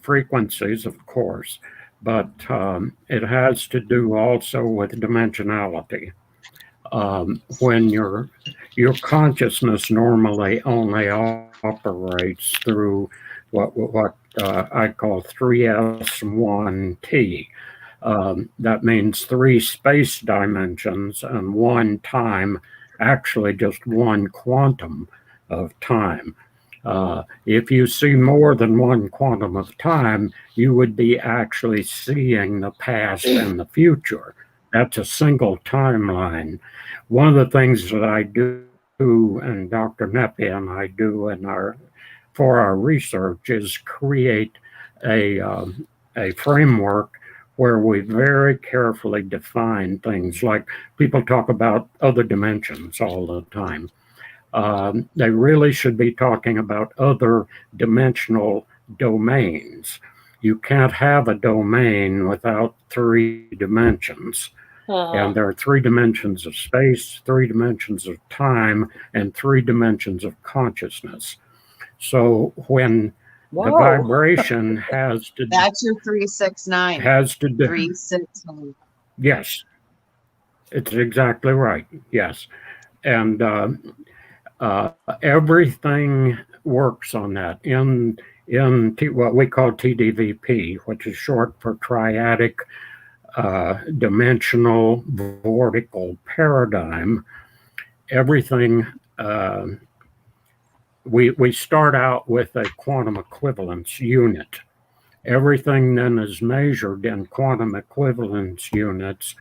Frequencies, of course, but it has to do also with dimensionality. When your consciousness normally only operates through what I call 3S1T. That means 3 space dimensions and 1 time, actually just 1 quantum of time. If you see more than 1 quantum of time, you would be actually seeing the past and the future. That's a single timeline. One of the things that I do, and Dr. Nepi and I do for our research, is create a framework where we very carefully define things. Like people talk about other dimensions all the time. They really should be talking about other dimensional domains. You can't have a domain without 3 dimensions. And there are 3 dimensions of space, 3 dimensions of time, and 3 dimensions of consciousness. So when the vibration has to That's your 369. has to do 369. yes, it's exactly right. Yes, and everything works on that in what we call TDVP, which is short for triadic dimensional vortical paradigm. Everything, we start out with a quantum equivalence unit. Everything then is measured in quantum equivalence units,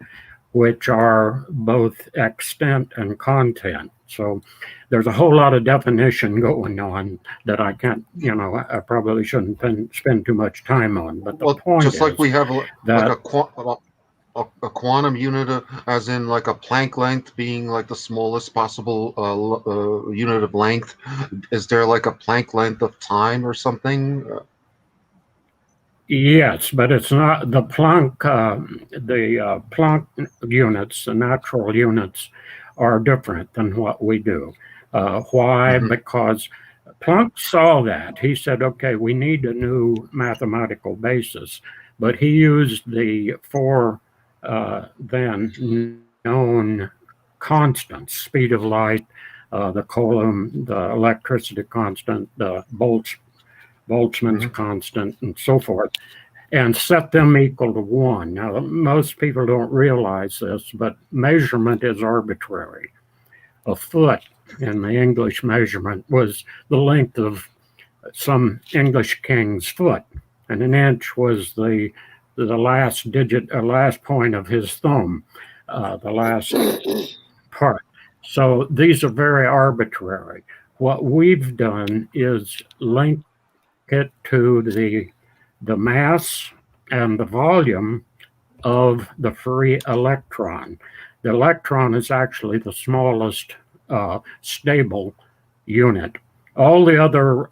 which are both extent and content. So there's a whole lot of definition going on that I can't, I probably shouldn't spend too much time on. But the point just is like we have that like a quantum unit, as in like a Planck length being like the smallest possible unit of length. Is there like a Planck length of time or something? yes, but it's not the Planck. Planck units, the natural units, are different than what we do. Why? Mhm. Because Planck saw that. He said, okay, we need a new mathematical basis. But he used the 4 then known constants: speed of light, the Coulomb, the electricity constant, the Boltzmann's constant, and so forth, and set them equal to 1. Now, most people don't realize this, but measurement is arbitrary. A foot in the English measurement was the length of some English king's foot, and an inch was the last digit, or last point of his thumb, the last part. So these are very arbitrary. What we've done is link it to the mass and the volume of the free electron. The electron is actually the smallest stable unit. All the other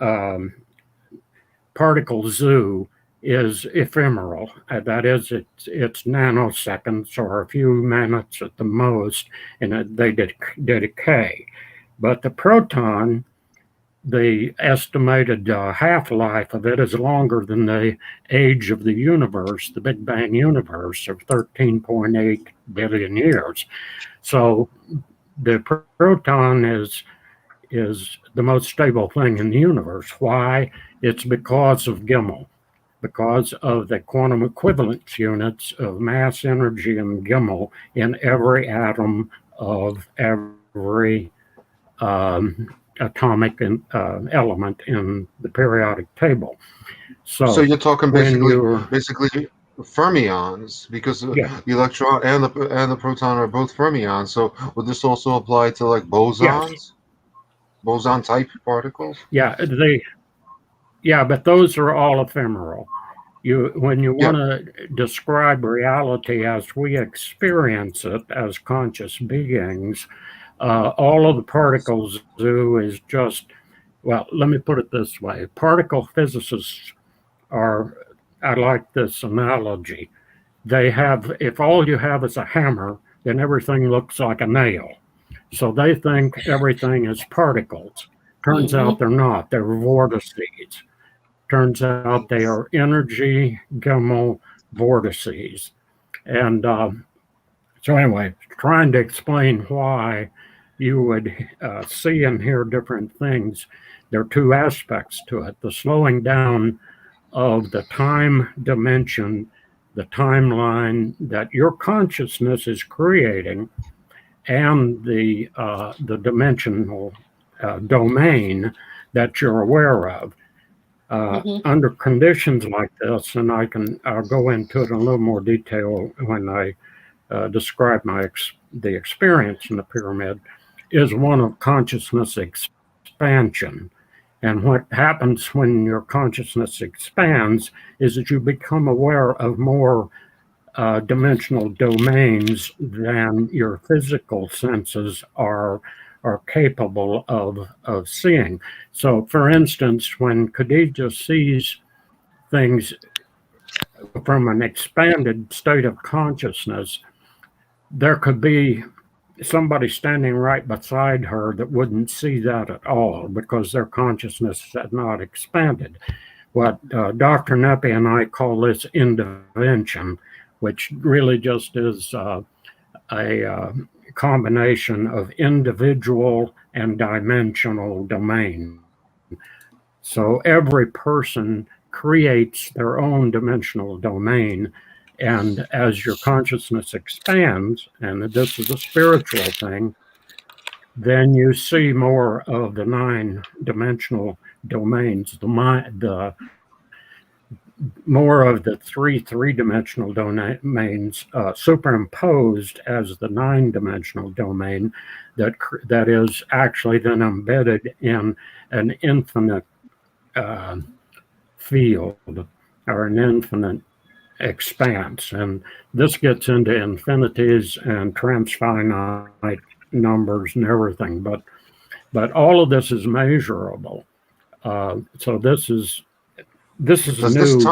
particle zoo is ephemeral. That is, it's nanoseconds or a few minutes at the most, and they decay. But the proton, the estimated half-life of it is longer than the age of the universe, the Big Bang universe, of 13.8 billion years. So the proton is the most stable thing in the universe. Why? It's because of Gimmel, because of the quantum equivalence units of mass, energy, and Gimmel in every atom of every atomic element in the periodic table. So you're talking when basically fermions, because Yeah. the electron and the proton are both fermions. So would this also apply to like bosons, Yes. boson type particles? Yeah, but those are all ephemeral. When you Yeah. want to describe reality as we experience it as conscious beings, all of the particles do is just, well, let me put it this way. Particle physicists are, I like this analogy. They have, if all you have is a hammer, then everything looks like a nail. So they think everything is particles. Turns out they're not, they're vortices. Turns out they are energy gamma vortices. And so, anyway, trying to explain why you would see and hear different things, there are two aspects to it: the slowing down of the time dimension, the timeline that your consciousness is creating, and the dimensional domain that you're aware of. Under conditions like this, and I'll go into it in a little more detail when I describe the experience in the pyramid, is one of consciousness expansion. And what happens when your consciousness expands is that you become aware of more dimensional domains than your physical senses are capable of seeing. So, for instance, when Khadija sees things from an expanded state of consciousness, there could be somebody standing right beside her that wouldn't see that at all because their consciousness had not expanded. What Dr. Nepi and I call this intervention, which really just is a combination of individual and dimensional domain. So every person creates their own dimensional domain. And as your consciousness expands, and this is a spiritual thing, then you see more of the 9-dimensional domains, the more of the three-dimensional domains superimposed as the 9-dimensional domain that is actually then embedded in an infinite field or an infinite expanse. And this gets into infinities and transfinite numbers and everything, but all of this is measurable. So this is Does new does this physics.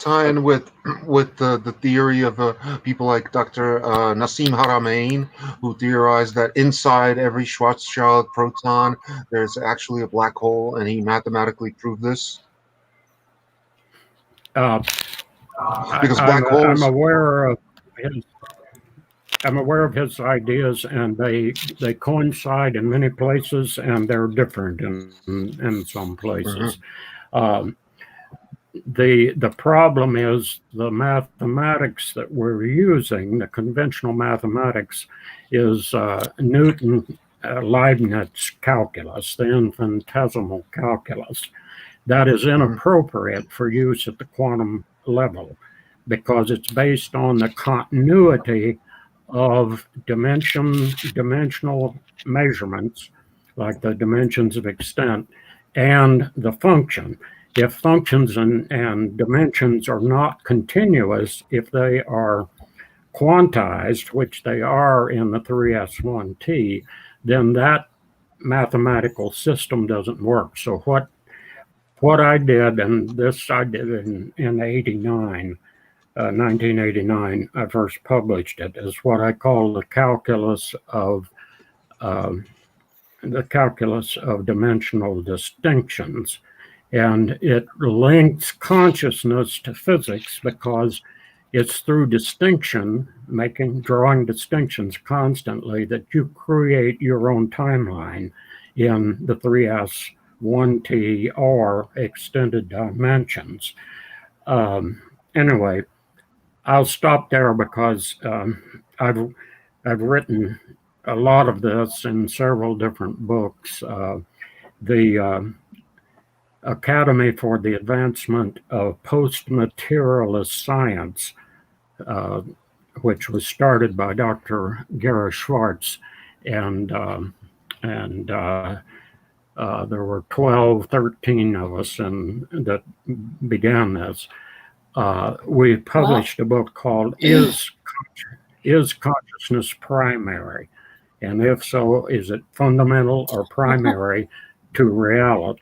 tie in with the theory of people like Dr. Nassim Haramein, who theorized that inside every Schwarzschild proton there's actually a black hole, and he mathematically proved this? Because black holes. I'm aware of his ideas, and they coincide in many places, and they're different in some places. The problem is the mathematics that we're using, the conventional mathematics, is Newton Leibniz calculus, the infinitesimal calculus. That is inappropriate for use at the quantum level because it's based on the continuity of dimensional measurements, like the dimensions of extent, and the function. If functions and dimensions are not continuous, if they are quantized, which they are in the 3S1T, then that mathematical system doesn't work. So what I did, and this I did in 1989, I first published it, is what I call the calculus of dimensional distinctions. And it links consciousness to physics because it's through distinction, drawing distinctions constantly, that you create your own timeline in the 3S1T or extended dimensions. Anyway, I'll stop there because I've written a lot of this in several different books. The Academy for the Advancement of Post-Materialist Science, which was started by Dr. Gera Schwartz, and there were 12, 13 of us that began this. We published a book called Is Consciousness Primary? And if so, is it fundamental or primary to reality?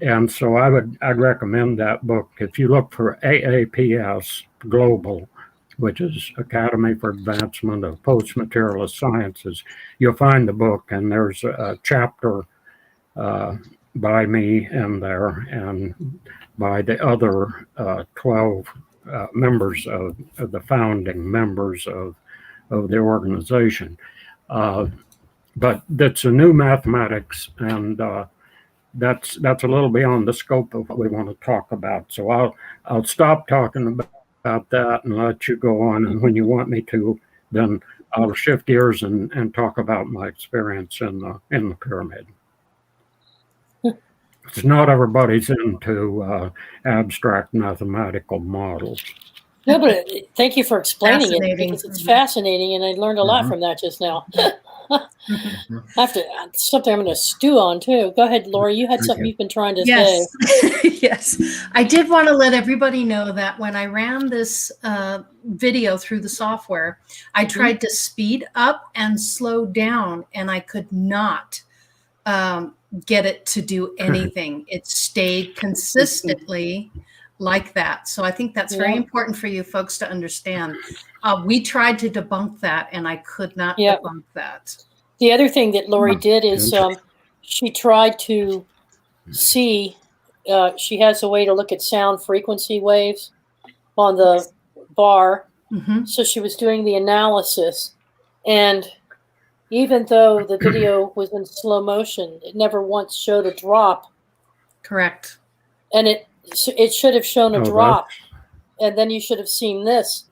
And so I'd recommend that book. If you look for AAPS Global, which is Academy for Advancement of Post-Materialist Sciences, you'll find the book, and there's a chapter by me in there and by the other 12 members of the founding members of the organization. But that's a new mathematics, and that's a little beyond the scope of what we want to talk about. So I'll stop talking about that and let you go on. And when you want me to, then I'll shift gears and talk about my experience in the pyramid. It's not everybody's into abstract mathematical models. No, but thank you for explaining it, because it's fascinating, and I learned a lot from that just now. I have to something I'm going to stew on too. Go ahead, Lori. You had something you've been trying to say. Yes. I did want to let everybody know that when I ran this video through the software, I tried to speed up and slow down, and I could not get it to do anything. It stayed consistently like that. So I think that's very important for you folks to understand. We tried to debunk that, and I could not debunk that. The other thing that Lori did is she tried to see, she has a way to look at sound frequency waves on the bar. So she was doing the analysis, and even though the video was in slow motion, it never once showed a drop. Correct. And it should have shown a drop, and then you should have seen this,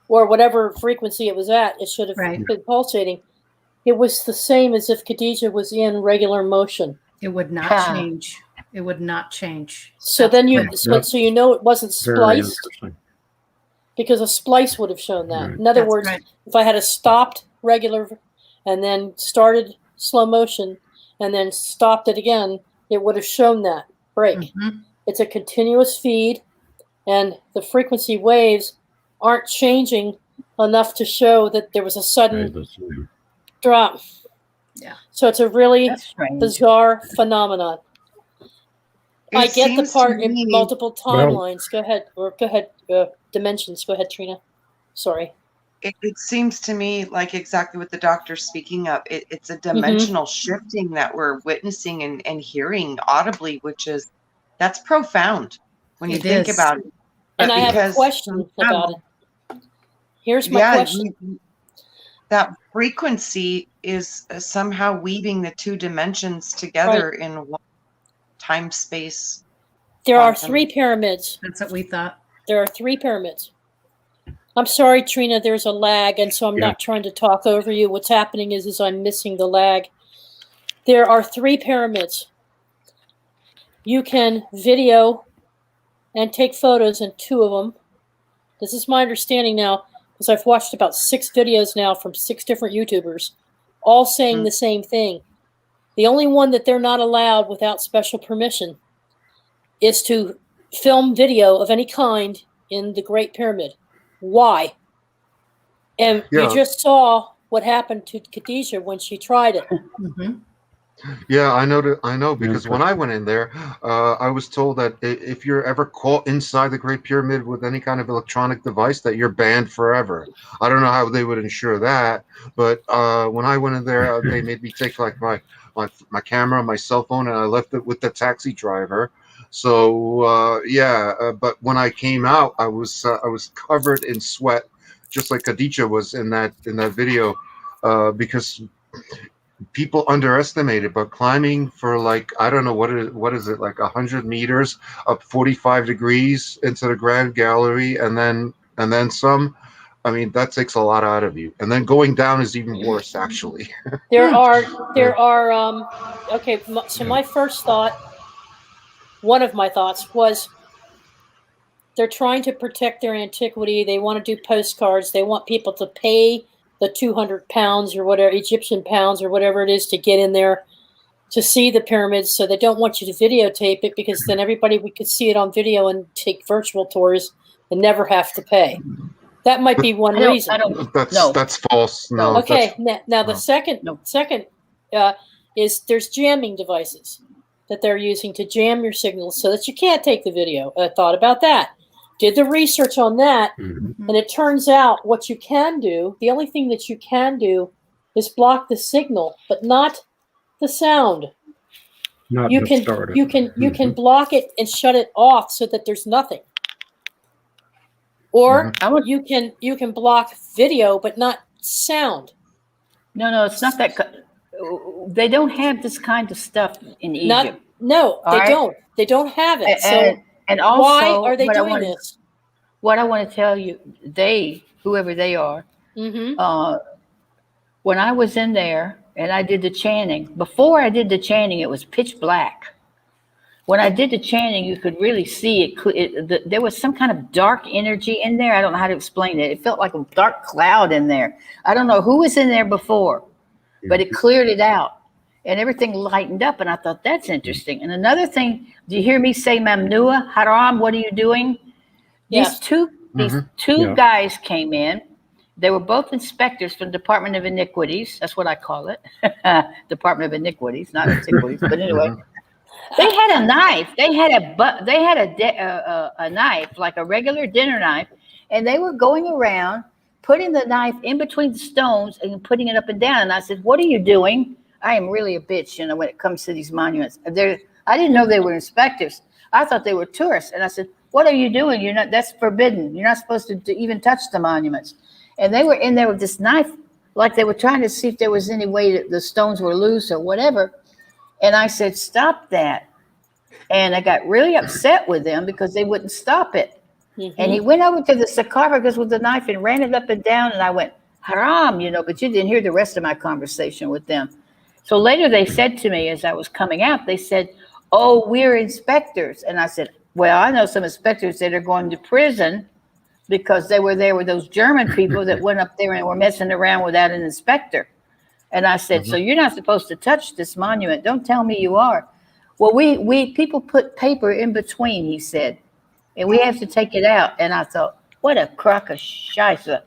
or whatever frequency it was at. It should have been pulsating. It was the same as if Khadija was in regular motion. It would not change. It would not change. So then so you know it wasn't spliced, because a splice would have shown that. In other words, if I had a stopped regular and then started slow motion and then stopped it again, it would have shown that break. It's a continuous feed, and the frequency waves aren't changing enough to show that there was a sudden drop. So it's a really bizarre phenomenon. I get the part in multiple timelines. Go ahead, dimensions. Go ahead, Trina. Sorry. It seems to me like exactly what the doctor's speaking of. It's a dimensional shifting that we're witnessing and hearing audibly, that's profound when you think about it. And I have a question about it. Here's my question. That frequency is somehow weaving the two dimensions together in one time-space. There are 3 pyramids. That's what we thought. There are 3 pyramids. I'm sorry, Trina, there's a lag, and so I'm not trying to talk over you. What's happening is I'm missing the lag. There are 3 pyramids. You can video and take photos in 2 of them. This is my understanding now, because I've watched about 6 videos now from 6 different YouTubers, all saying the same thing. The only one that they're not allowed without special permission is to film video of any kind in the Great Pyramid. Why? And you just saw what happened to Khadija when she tried it. Yeah, I know because when I went in there, I was told that if you're ever caught inside the Great Pyramid with any kind of electronic device, that you're banned forever. I don't know how they would ensure that, but when I went in there, they made me take like my camera, my cell phone, and I left it with the taxi driver. So but when I came out, I was covered in sweat, just like Khadija was in that video, because people underestimate it, but climbing for like, I don't know, what is it, like 100 meters up 45 degrees into the Grand Gallery and then some, I mean, that takes a lot out of you. And then going down is even worse, actually. There are okay. So my first thought, one of my thoughts was, they're trying to protect their antiquity. They want to do postcards. They want people to pay the 200 pounds or whatever, Egyptian pounds or whatever it is, to get in there to see the pyramids. So they don't want you to videotape it, because then we could see it on video and take virtual tours and never have to pay. That might be one reason. That's false. No. Okay. Now the second is there's jamming devices that they're using to jam your signals so that you can't take the video. I thought about that. Did the research on that, and it turns out what you can do, the only thing that you can do is block the signal, but not the sound. You can block it and shut it off so that there's nothing. Or you can block video but not sound. No, it's not that. They don't have this kind of stuff in Egypt. Don't. They don't have it. And also, why are they doing this? What I want to tell you, whoever they are, when I was in there and I did the chanting, before I did the chanting, it was pitch black. When I did the chanting, you could really see it. There was some kind of dark energy in there. I don't know how to explain it. It felt like a dark cloud in there. I don't know who was in there before, but it cleared it out. And everything lightened up, and I thought, that's interesting. And another thing, do you hear me say, Mamnua, Haram, what are you doing? Yes. These two guys came in. They were both inspectors from the Department of Iniquities. That's what I call it. Department of Iniquities, not Antiquities. But anyway, they had a knife. They had a knife, like a regular dinner knife, and they were going around putting the knife in between the stones and putting it up and down. And I said, what are you doing? I am really a bitch, when it comes to these monuments. I didn't know they were inspectors. I thought they were tourists. And I said, what are you doing? That's forbidden. You're not supposed to even touch the monuments. And they were in there with this knife, like they were trying to see if there was any way that the stones were loose or whatever. And I said, stop that. And I got really upset with them because they wouldn't stop it. And he went over to the sarcophagus with the knife and ran it up and down. And I went, Haram, but you didn't hear the rest of my conversation with them. So later they said to me as I was coming out, they said, oh, we're inspectors. And I said, well, I know some inspectors that are going to prison because they were there with those German people that went up there and were messing around without an inspector. And I said, so you're not supposed to touch this monument. Don't tell me you are. Well, we people put paper in between, he said, and we have to take it out. And I thought, what a crock of scheisse.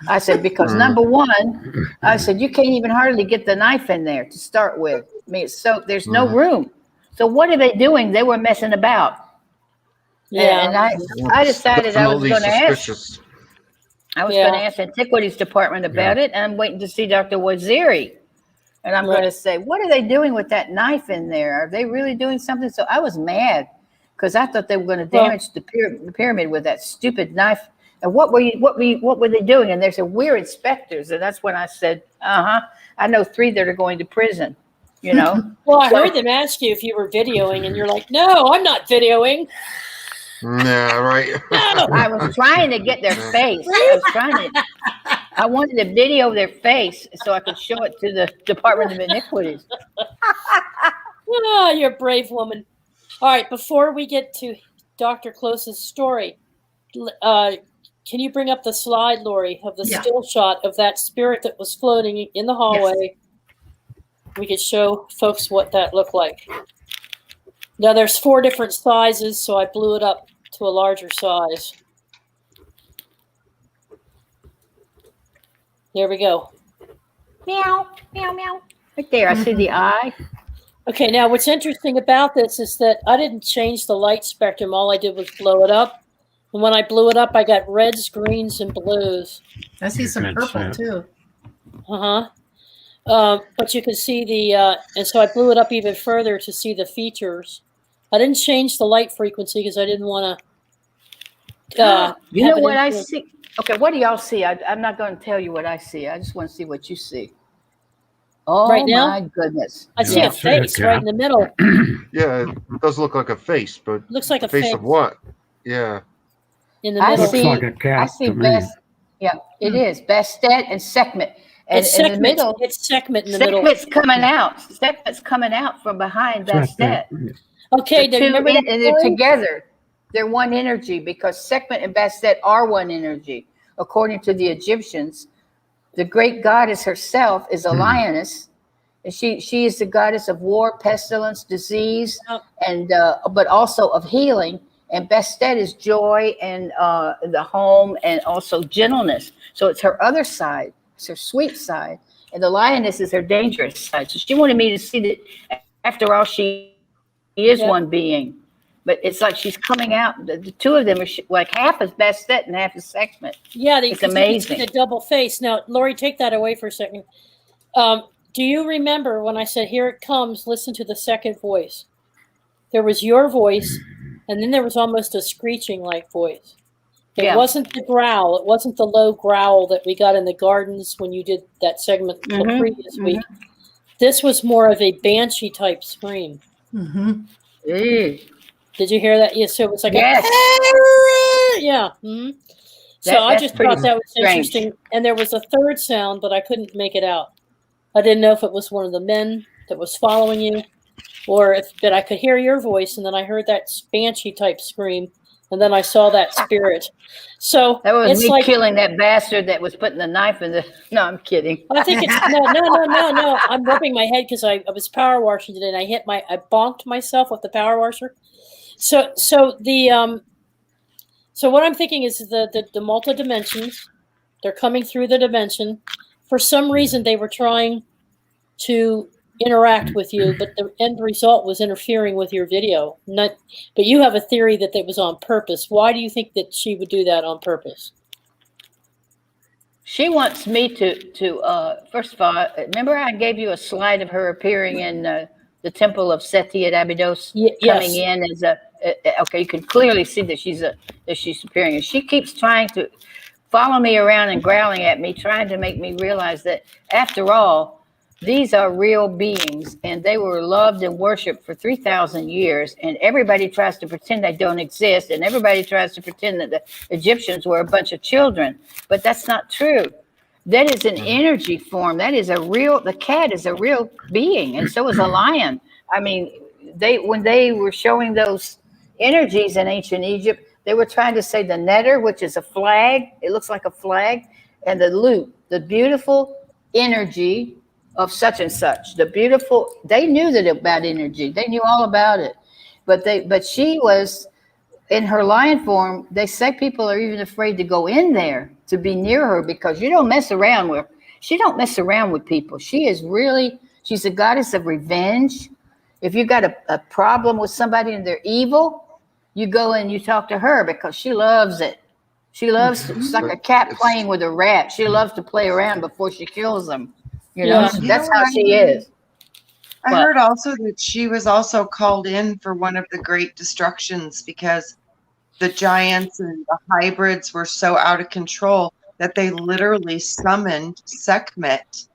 I said, because number one, I said, you can't even hardly get the knife in there to start with. I mean, so there's no room. So what are they doing? They were messing about. Yeah. And I decided I was going to ask. I was going to ask the Antiquities Department about it. And I'm waiting to see Dr. Waziri. And I'm going to say, what are they doing with that knife in there? Are they really doing something? So I was mad because I thought they were going to damage the pyramid with that stupid knife. And what were they doing? And they said, we're inspectors. And that's when I said, I know 3 that are going to prison, Well, I heard them ask you if you were videoing, and you're like, no, I'm not videoing. Yeah, right. No. I was trying to get their face. I wanted to video their face so I could show it to the Department of Iniquities. Oh, you're a brave woman. All right, before we get to Dr. Close's story, can you bring up the slide, Lori, of the still shot of that spirit that was floating in the hallway? Yes. We could show folks what that looked like. Now, there's 4 different sizes, so I blew it up to a larger size. There we go. Meow, meow, meow. Right there, I see the eye. Okay, now what's interesting about this is that I didn't change the light spectrum. All I did was blow it up. And when I blew it up, I got reds, greens, and blues. I see some purple too. But you can see and so I blew it up even further to see the features. I didn't change the light frequency because I didn't want to. You know what I see? Okay, what do y'all see? I'm not going to tell you what I see. I just want to see what you see. Oh, right now? My goodness. I see a face right in the middle. Yeah, it does look like a face, but looks like a face of what? Yeah. In the middle. Looks like a cat to me. Yeah, it is. Bastet and Sekhmet. And It's in the Sekhmet. middle, It's Sekhmet in the middle. Sekhmet's coming out. Sekhmet's coming out from behind Bastet. Okay, The two remember that and they're story? together. They're one energy because Sekhmet and Bastet are one energy. According to the Egyptians, the great goddess herself is a lioness. And she is the goddess of war, pestilence, disease, and but also of healing. And Bastet is joy and the home and also gentleness. So it's her other side. It's her sweet side. And the lioness is her dangerous side. So she wanted me to see that after all, she is one being. But it's like she's coming out. The two of them are like half is Bastet and half is Sekhmet. Yeah, it's amazing. The double face. Now, Lori, take that away for a second. Do you remember when I said, "Here it comes"? Listen to the second voice. There was your voice, and then there was almost a screeching-like voice. It wasn't the growl. It wasn't the low growl that we got in the gardens when you did that segment the previous week. This was more of a banshee-type scream. Did you hear that? Yes. So it was like So I just thought that was interesting. And there was a third sound, but I couldn't make it out. I didn't know if it was one of the men that was following you, or but I could hear your voice, and then I heard that banshee type scream, and then I saw that spirit. So that was me like, killing that bastard that was putting the knife in the. No, I'm kidding. I think it's no. I'm rubbing my head because I was power washing today, and I bonked myself with the power washer. So what I'm thinking is the multi dimensions. They're coming through the dimension. For some reason, they were trying to interact with you, but the end result was interfering with your video. But you have a theory that it was on purpose. Why do you think that she would do that on purpose? She wants me to first of all, remember I gave you a slide of her appearing in the temple of Seti at Abydos, coming in as okay, you can clearly see that she's appearing, and she keeps trying to follow me around and growling at me, trying to make me realize that after all, these are real beings, and they were loved and worshipped for 3,000 years, and everybody tries to pretend they don't exist, and everybody tries to pretend that the Egyptians were a bunch of children, but that's not true. That is an energy form. That is the cat is a real being, and so is a lion. I mean, when they were showing those energies in ancient Egypt, they were trying to say the netter, which is a flag. It looks like a flag, and the lute, the beautiful energy of such and such. They knew that about energy. They knew all about it. But she was in her lion form. They say people are even afraid to go in there to be near her because you don't mess around with her. She don't mess around with people. She's a goddess of revenge. If you got a problem with somebody and they're evil, you go and you talk to her because she loves it. She loves, it's like a cat playing with a rat. She loves to play around before she kills them. That's how she is. I heard also that she was also called in for one of the great destructions because the giants and the hybrids were so out of control that they literally summoned Sekhmet.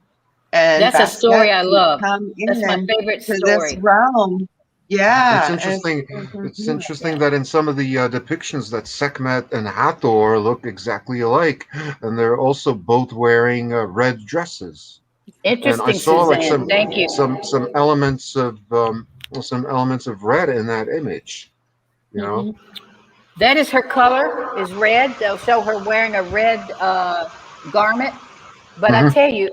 And that's a story I love. That's my favorite story. This realm. Yeah, it's interesting. It's interesting that in some of the depictions that Sekhmet and Hathor look exactly alike, and they're also both wearing red dresses. Interesting, and I saw Suzanne. Thank you. Some elements of red in that image. You know, that is her color is red. They'll show her wearing a red garment, but I tell you,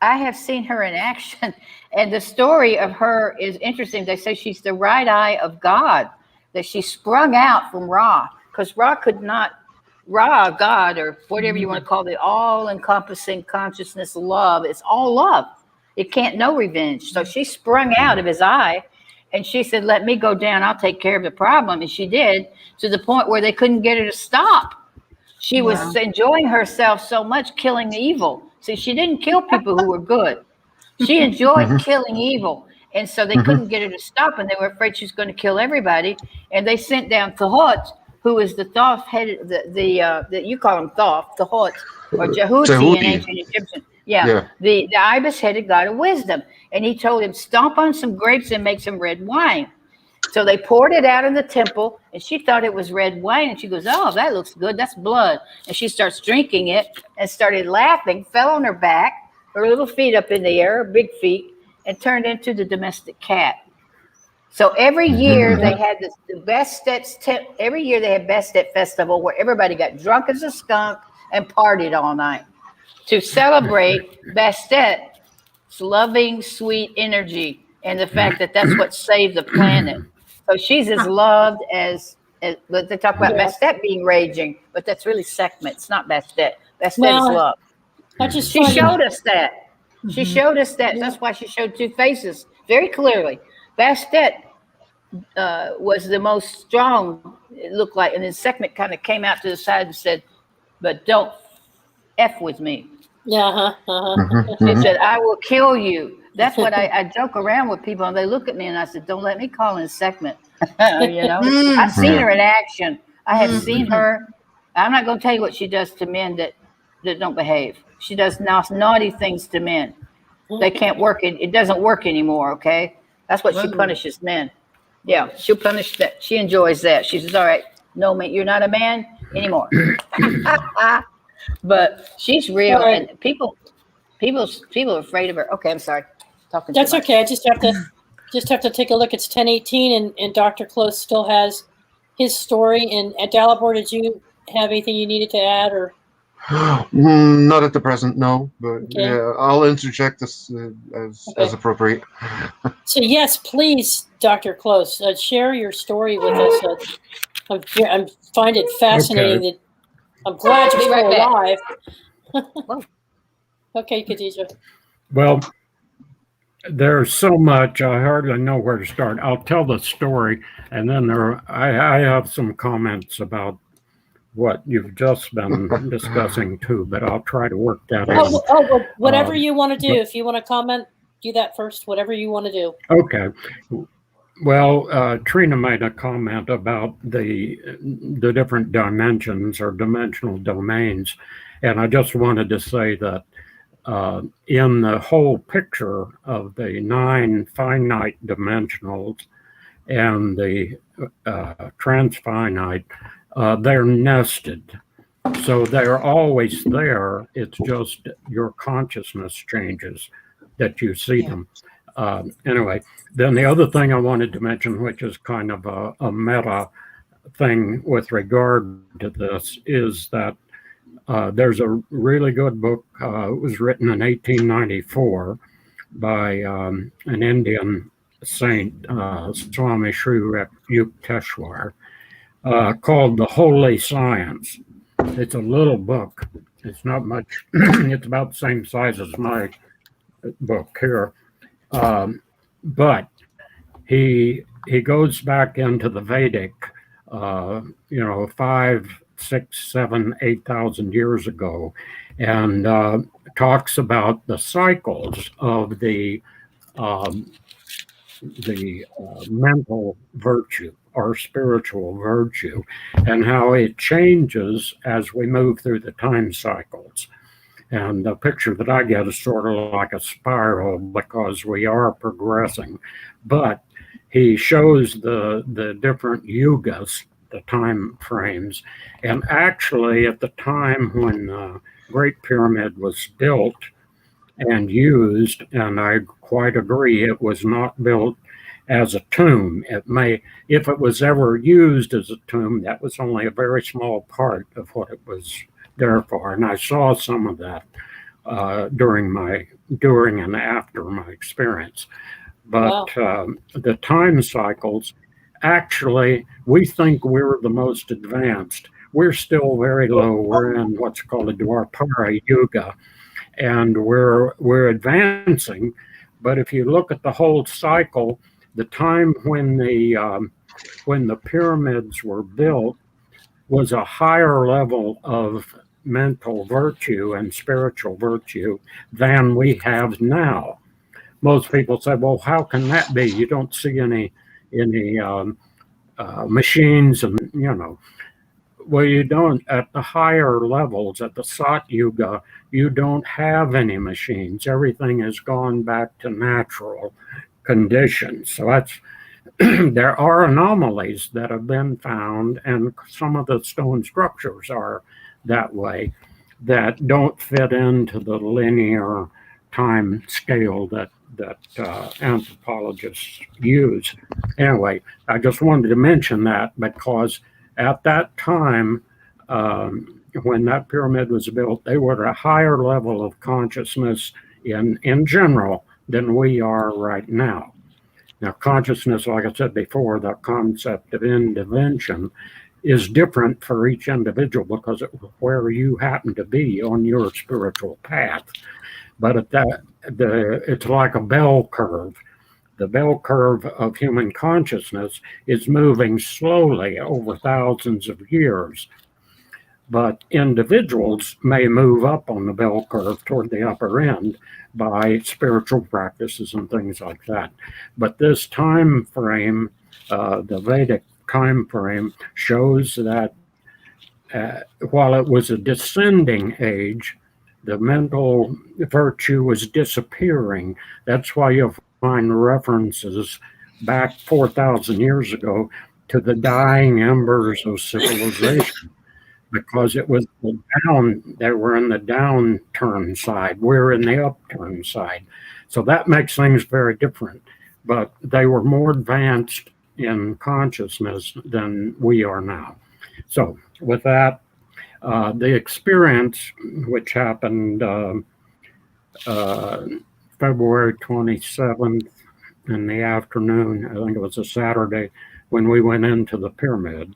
I have seen her in action, and the story of her is interesting. They say she's the right eye of God, that she sprung out from Ra, because Ra, God, or whatever you want to call it, all-encompassing consciousness, love. It's all love. It can't know revenge. So she sprung out of his eye, and she said, let me go down. I'll take care of the problem. And she did, to the point where they couldn't get her to stop. She was enjoying herself so much, killing the evil. See, she didn't kill people who were good. She enjoyed killing evil. And so they couldn't get her to stop, and they were afraid she was going to kill everybody. And they sent down Thoth, who is the Thoth headed, the you call him Thoth, Thoth, or Jehuti in ancient Egyptian. The ibis headed god of wisdom. And he told him, stomp on some grapes and make some red wine. So they poured it out in the temple, and she thought it was red wine. And she goes, "Oh, that looks good. That's blood." And she starts drinking it and started laughing, fell on her back, her little feet up in the air, her big feet, and turned into the domestic cat. So every year they had the Bastet. Every year they had Bastet Festival where everybody got drunk as a skunk and partied all night to celebrate Bastet's loving, sweet energy and the fact that that's what saved the planet. So she's as loved but they talk about Bastet being raging, but that's really Sekhmet. It's not Bastet. Bastet is love. She showed us that. She showed us that. That's why she showed two faces very clearly. Bastet was the most strong, it looked like, and then Sekhmet kind of came out to the side and said, "But don't F with me." She said, "I will kill you." That's what I joke around with people, and they look at me, and I said, "Don't let me call in Sekhmet." You know, I've seen her in action. I have seen her. I'm not going to tell you what she does to men that don't behave. She does naughty things to men. They can't work. It doesn't work anymore. Okay, that's what she punishes men. Yeah, she'll punish that. She enjoys that. She says, "All right, no man, you're not a man anymore." But she's real, and people are afraid of her. Okay, I'm sorry. Talking. That's okay. I just have to take a look. It's 10:18, and Dr. Close still has his story. And at Dalibor, did you have anything you needed to add, or? Not at the present, no. But yeah, I'll interject this as appropriate. So yes, please, Dr. Close, share your story with us. I find it fascinating. That I'm glad you're still alive. Okay, Khadija. Well, there's so much, I hardly know where to start. I'll tell the story, and then I have some comments about what you've just been discussing too, but I'll try to work that out. Well, whatever you want to do. If you want to comment, do that first. Whatever you want to do. Okay. Well, Trina made a comment about the different dimensions or dimensional domains, and I just wanted to say that in the whole picture of the 9 finite dimensionals and the transfinite, they're nested. So they're always there. It's just your consciousness changes that you see them. Anyway, then the other thing I wanted to mention, which is kind of a meta thing with regard to this, is that there's a really good book. It was written in 1894 by an Indian saint, Swami Sri Yukteswar, called The Holy Science. It's a little book. It's not much. It's about the same size as my book here. But he goes back into the Vedic, 5, 6, 7, 8,000 years ago, and talks about the cycles of the mental virtue or spiritual virtue, and how it changes as we move through the time cycles. And the picture that I get is sort of like a spiral because we are progressing. But he shows the different yugas, the time frames. And actually, at the time when the Great Pyramid was built and used, and I quite agree, it was not built as a tomb. It may, if it was ever used as a tomb, that was only a very small part of what it was there for. And I saw some of that during and after my experience. But the time cycles, actually, we think we're the most advanced. We're still very low. We're in what's called a Dwapara Yuga, and we're advancing. But if you look at the whole cycle, the time when the pyramids were built was a higher level of mental virtue and spiritual virtue than we have now. Most people say, well, how can that be? You don't see any machines, and well, you don't. At the higher levels, at the Sat Yuga, you don't have any machines. Everything has gone back to natural conditions. So there are anomalies that have been found, and some of the stone structures are that way, that don't fit into the linear time scale that anthropologists use. Anyway, I just wanted to mention that because at that time, when that pyramid was built, they were at a higher level of consciousness in general than we are right now. Now, consciousness, like I said before, the concept of intervention is different for each individual because of where you happen to be on your spiritual path. But it's like a bell curve. The bell curve of human consciousness is moving slowly over thousands of years. But individuals may move up on the bell curve toward the upper end by spiritual practices and things like that. But this time frame, the Vedic time frame, shows that while it was a descending age, the mental virtue was disappearing. That's why you'll find references back 4,000 years ago to the dying embers of civilization, because it was the down, they were in the downturn side, we're in the upturn side. So that makes things very different. But they were more advanced in consciousness than we are now. So with that, the experience, which happened February 27th in the afternoon, I think it was a Saturday, when we went into the pyramid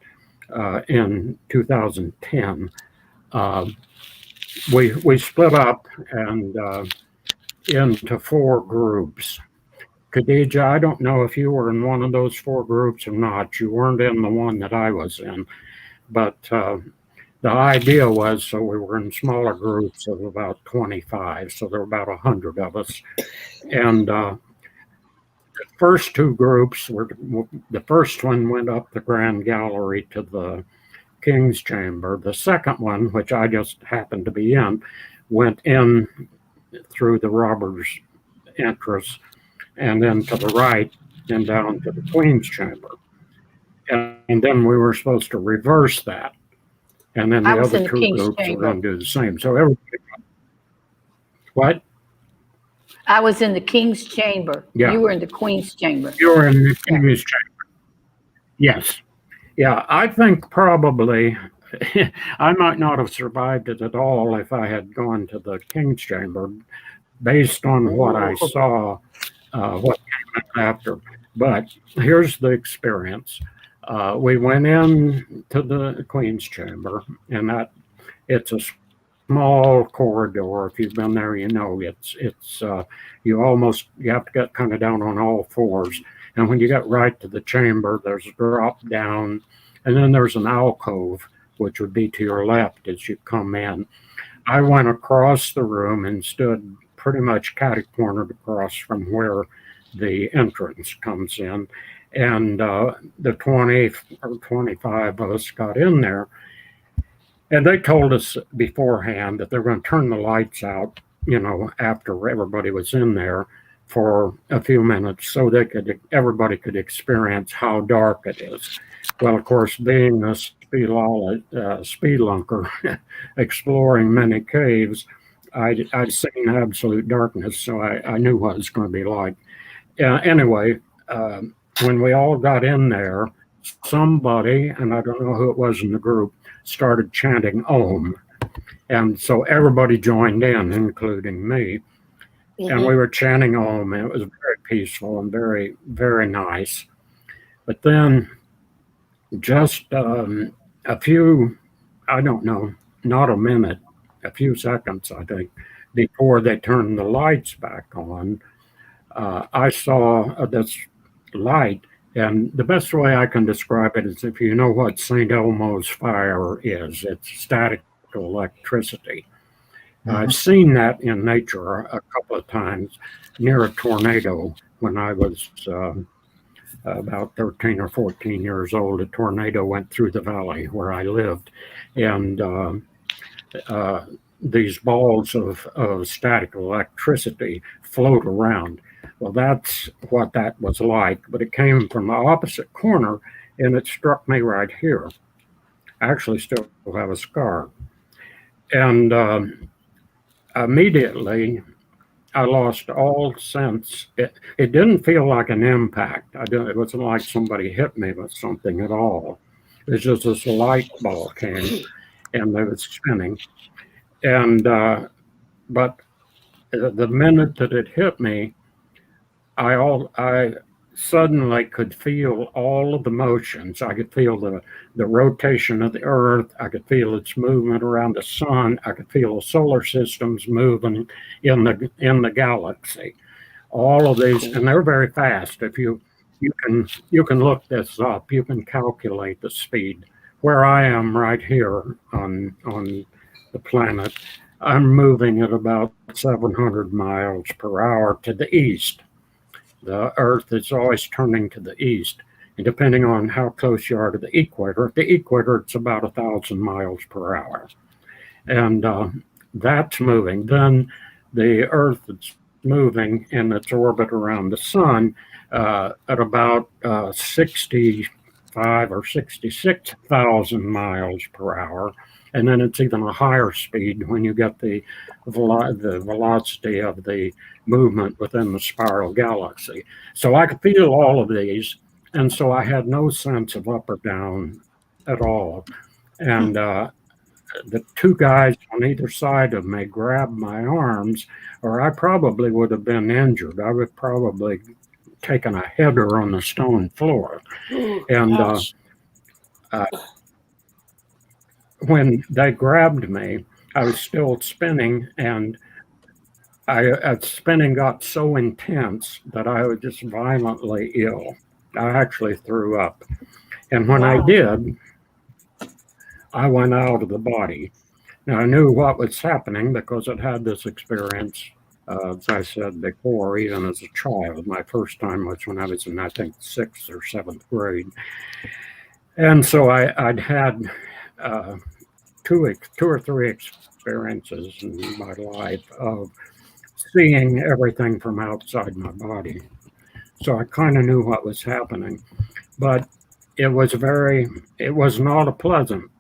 in 2010, we split up and into 4 groups. Khadija, I don't know if you were in one of those 4 groups or not. You weren't in the one that I was in, but the idea was, so we were in smaller groups of about 25, so there were about 100 of us. And the first 2 groups were, the first one went up the Grand Gallery to the King's Chamber. The second one, which I just happened to be in, went in through the robbers' entrance and then to the right and down to the Queen's Chamber. And then we were supposed to reverse that. And then the other 2 groups were going to do the same. So everybody, what? I was in the King's Chamber. Yeah. You were in the Queen's Chamber. You were in the King's Chamber. Yes. Yeah, I think probably I might not have survived it at all if I had gone to the King's Chamber, based on what I saw, what came after. But here's the experience. We went in to the Queen's Chamber, and that it's a small corridor. If you've been there, you know it's you have to get kind of down on all fours. And when you get right to the chamber, there's a drop down, and then there's an alcove, which would be to your left as you come in. I went across the room and stood pretty much catty-cornered across from where the entrance comes in. And the 20 or 25 of us got in there. And they told us beforehand that they're going to turn the lights out, after everybody was in there for a few minutes, so everybody could experience how dark it is. Well, of course, being a spelunker, exploring many caves, I'd seen absolute darkness, so I knew what it was going to be like. Anyway, when we all got in there, somebody, and I don't know who it was in the group, started chanting Om. And so everybody joined in, including me. Mm-hmm. And we were chanting Om, and it was very peaceful and very, very nice. But then just a few, I don't know, not a minute, a few seconds, I think, before they turned the lights back on, I saw this light. And the best way I can describe it is if you know what St. Elmo's fire is, it's static electricity. Mm-hmm. I've seen that in nature a couple of times near a tornado when I was about 13 or 14 years old. A tornado went through the valley where I lived. And these balls of static electricity float around. Well, that's what that was like, but it came from the opposite corner and it struck me right here. I actually still have a scar. And immediately I lost all sense. It didn't feel like an impact. It wasn't like somebody hit me with something at all. It was just this light ball came and it was spinning. And, but the minute that it hit me, I suddenly could feel all of the motions. I could feel the rotation of the Earth. I could feel its movement around the sun. I could feel the solar systems moving in the galaxy. All of these, and they're very fast. If you can look this up, you can calculate the speed. Where I am right here on the planet, I'm moving at about 700 miles per hour to the east. The Earth is always turning to the east. And depending on how close you are to the equator, it's about 1,000 miles per hour. And that's moving. Then the Earth is moving in its orbit around the sun at about 65 or 66,000 miles per hour. And then it's even a higher speed when you get the velocity of the movement within the spiral galaxy. So I could feel all of these, and so I had no sense of up or down at all. And the two guys on either side of me grabbed my arms, or I probably would have been injured. I would probably taken a header on the stone floor. And when they grabbed me, I was still spinning, and spinning got so intense that I was just violently ill. I actually threw up. And when I did, I went out of the body. Now, I knew what was happening because I'd had this experience, as I said before, even as a child. My first time was when I was in, I think, 6th or 7th grade. And so I'd had two or three experiences in my life of seeing everything from outside my body. So I kind of knew what was happening, but it was not a pleasant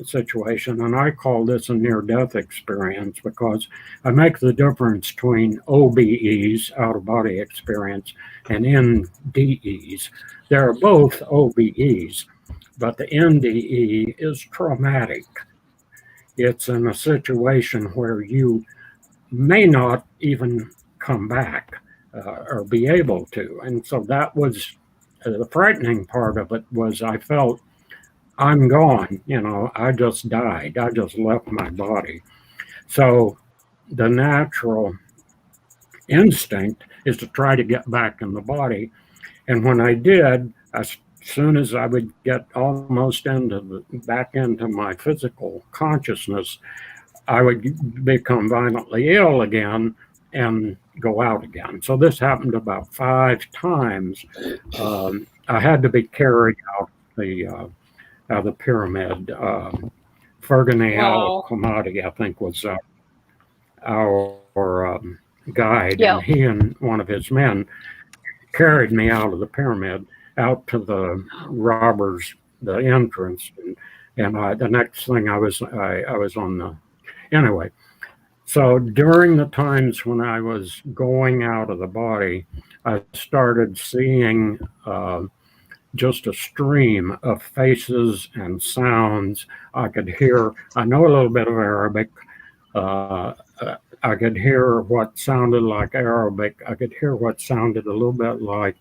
situation. And I call this a near-death experience because I make the difference between OBEs, out-of-body experience, and NDEs. They're both OBEs, but the NDE is traumatic. It's in a situation where you may not even come back or be able to. And so that was the frightening part of it. Was I felt I'm gone, I just died. I just left my body. So the natural instinct is to try to get back in the body. And when I did, as soon as I would get almost back into my physical consciousness, I would become violently ill again and go out again. So this happened about 5 times. I had to be carried out the pyramid. Fergani Al-Khamadi, I think, was our guide, and he and one of his men carried me out of the pyramid, out to the robbers, the entrance, and the next thing I was on the. Anyway, so during the times when I was going out of the body, I started seeing just a stream of faces and sounds. I could hear, I know a little bit of Arabic. I could hear what sounded like Arabic. I could hear what sounded a little bit like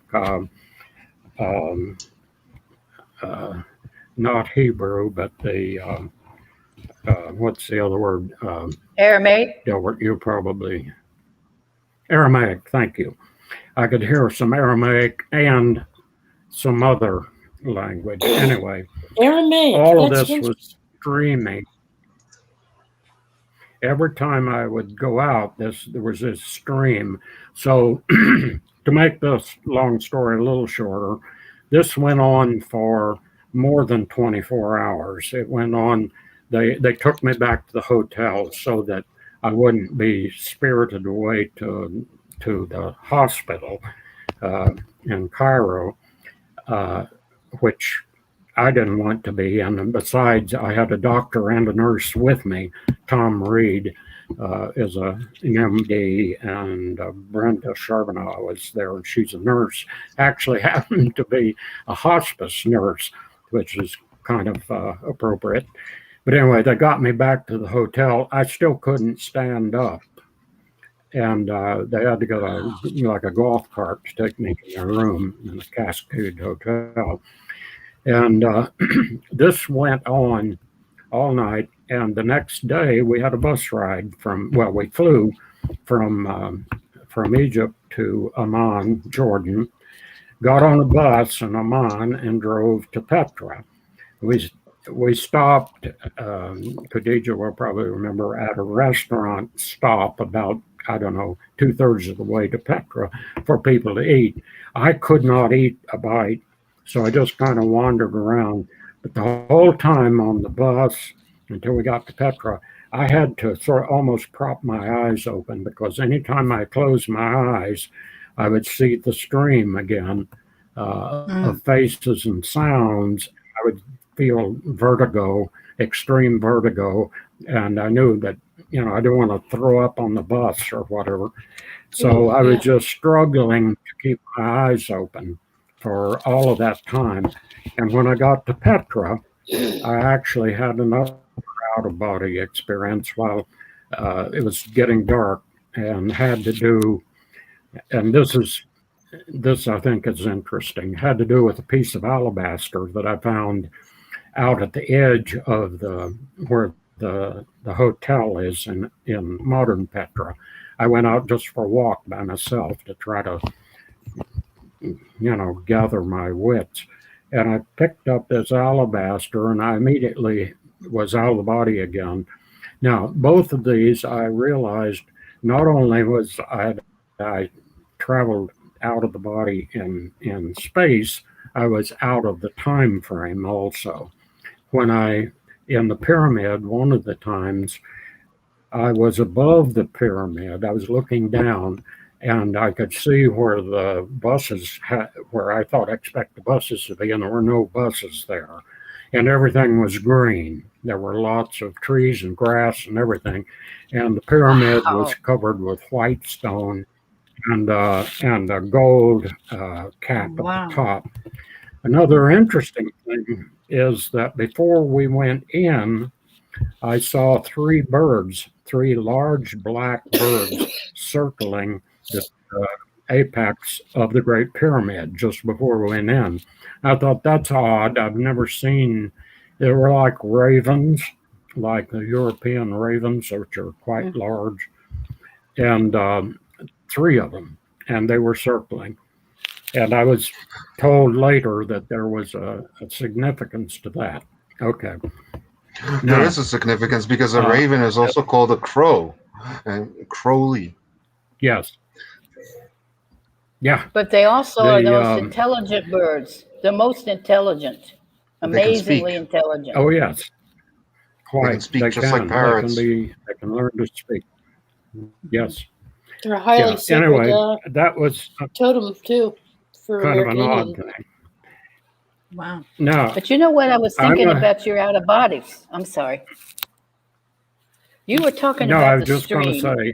not Hebrew, but the what's the other word? Aramaic. You probably Aramaic. Thank you. I could hear some Aramaic and some other language. Anyway, Aramaic. All of this was streaming. Every time I would go out, there was this stream. So to make this long story a little shorter, this went on for more than 24 hours. It went on they took me back to the hotel so that I wouldn't be spirited away to the hospital in Cairo, which I didn't want to be. And besides, I had a doctor and a nurse with me. Tom Reed is an MD, and Brenda Charbonneau was there, and she's a nurse. Actually happened to be a hospice nurse, which is kind of appropriate. But anyway, they got me back to the hotel. I still couldn't stand up. And they had to get a golf cart to take me to their room in the Cascade Hotel. And this went on all night. And the next day we had a bus ride we flew from Egypt to Amman, Jordan, got on a bus in Amman and drove to Petra. We stopped, Khadija will probably remember, at a restaurant stop about, I don't know, 2/3 of the way to Petra for people to eat. I could not eat a bite, so I just kind of wandered around. But the whole time on the bus, until we got to Petra, I had to sort of almost prop my eyes open, because anytime I closed my eyes, I would see the stream again of faces and sounds. I would feel vertigo, extreme vertigo, and I knew that, I didn't want to throw up on the bus or whatever. So I was just struggling to keep my eyes open for all of that time. And when I got to Petra, I actually had another out-of-body experience while it was getting dark, and had to do, and this I think is interesting, had to do with a piece of alabaster that I found out at the edge of where the hotel is in modern Petra. I went out just for a walk by myself to try to, gather my wits. And I picked up this alabaster, and I immediately was out of the body again. Now, both of these, I realized not only was I traveled out of the body in space, I was out of the time frame also. When in the pyramid, one of the times, I was above the pyramid. I was looking down, and I could see where the buses where I expect the buses to be, and there were no buses there. And everything was green. There were lots of trees and grass and everything. And the pyramid was covered with white stone and a gold cap at the top. Another interesting thing is that before we went in, I saw three large black birds circling the apex of the Great Pyramid just before we went in. I thought, that's odd. I've never seen, they were like ravens, like the European ravens, which are quite large, and three of them, and they were circling. And I was told later that there was a significance to that. Okay. There is a significance, because a raven is also called a crow, and Crowley. Yes. Yeah. But they also are the most intelligent birds. The most intelligent. Amazingly intelligent. Oh, yes. Quite. They can speak just like parrots. They can learn to speak. Yes. They're highly sacred, anyway, that was totem too, for kind American of an odd Indian. thing. Wow. No. But you know what I was thinking about your out of bodies? I'm sorry. You were talking about I was the just going to stream. say.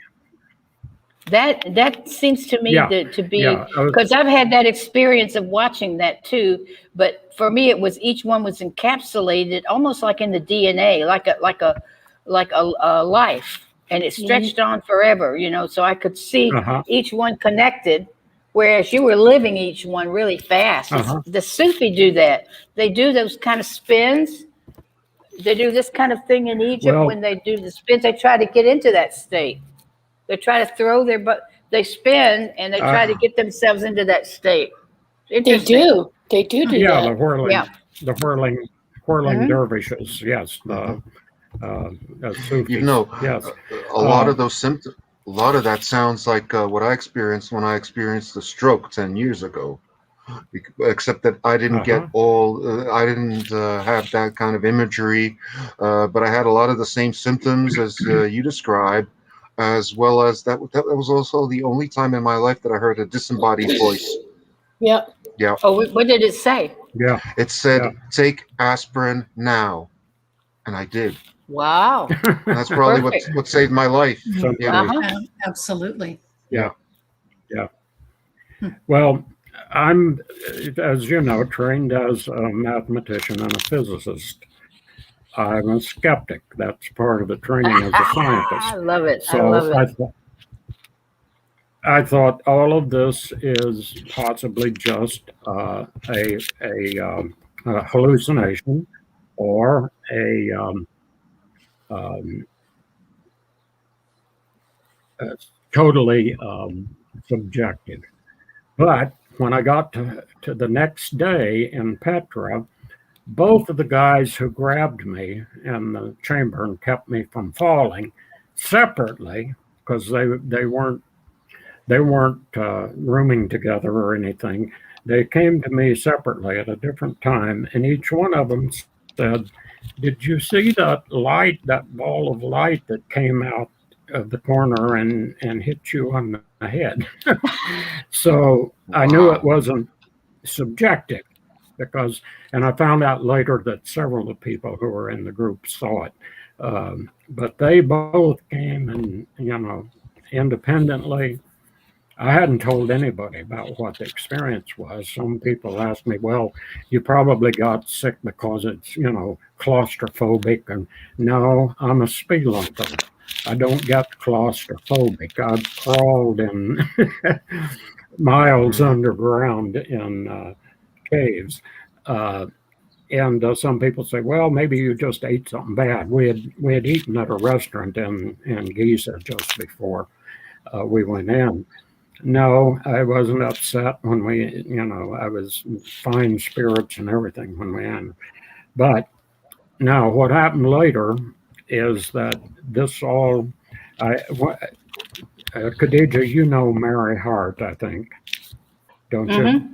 That seems to me to be, because I've had that experience of watching that too. But for me, it was, each one was encapsulated almost like in the DNA, like a life, and it stretched on forever. So I could see each one connected, whereas you were living each one really fast. The Sufi do that. They do those kind of spins. They do this kind of thing in Egypt when they do the spins. They try to get into that state. They try to throw they spin, and they try to get themselves into that state. They do that. The whirling dervishes. Yes, Sufis. Yes. A lot of those symptoms. A lot of that sounds like what I experienced when I experienced the stroke 10 years ago. except that I didn't get I didn't have that kind of imagery, but I had a lot of the same symptoms as you described, as well as that was also the only time in my life that I heard a disembodied voice. Yep. Yeah. Oh, what did it say? Yeah. It said, "Take aspirin now," and I did. Wow. And that's probably what saved my life. So, Absolutely. Yeah. Well, I'm, as you know, trained as a mathematician and a physicist. I'm a skeptic. That's part of the training as a scientist. I love it. So I love it. I thought all of this is possibly just a hallucination or totally subjective. But when I got to the next day in Petra, both of the guys who grabbed me in the chamber and kept me from falling separately, because they weren't rooming together or anything. They came to me separately at a different time, and each one of them said, "Did you see that light, that ball of light that came out of the corner and hit you on the head?" So I knew it wasn't subjective, because, and I found out later that several of the people who were in the group saw it. But they both came and, independently. I hadn't told anybody about what the experience was. Some people asked me, "Well, you probably got sick because it's, claustrophobic." And no, I'm a spelunker. I don't get claustrophobic. I've crawled in miles underground in caves. And some people say, "Well, maybe you just ate something bad." We had eaten at a restaurant in Giza just before we went in. No, I wasn't upset when I was fine spirits and everything when we ended. But now what happened later is that this all, Khadija, you know Mary Hart, I think, don't you?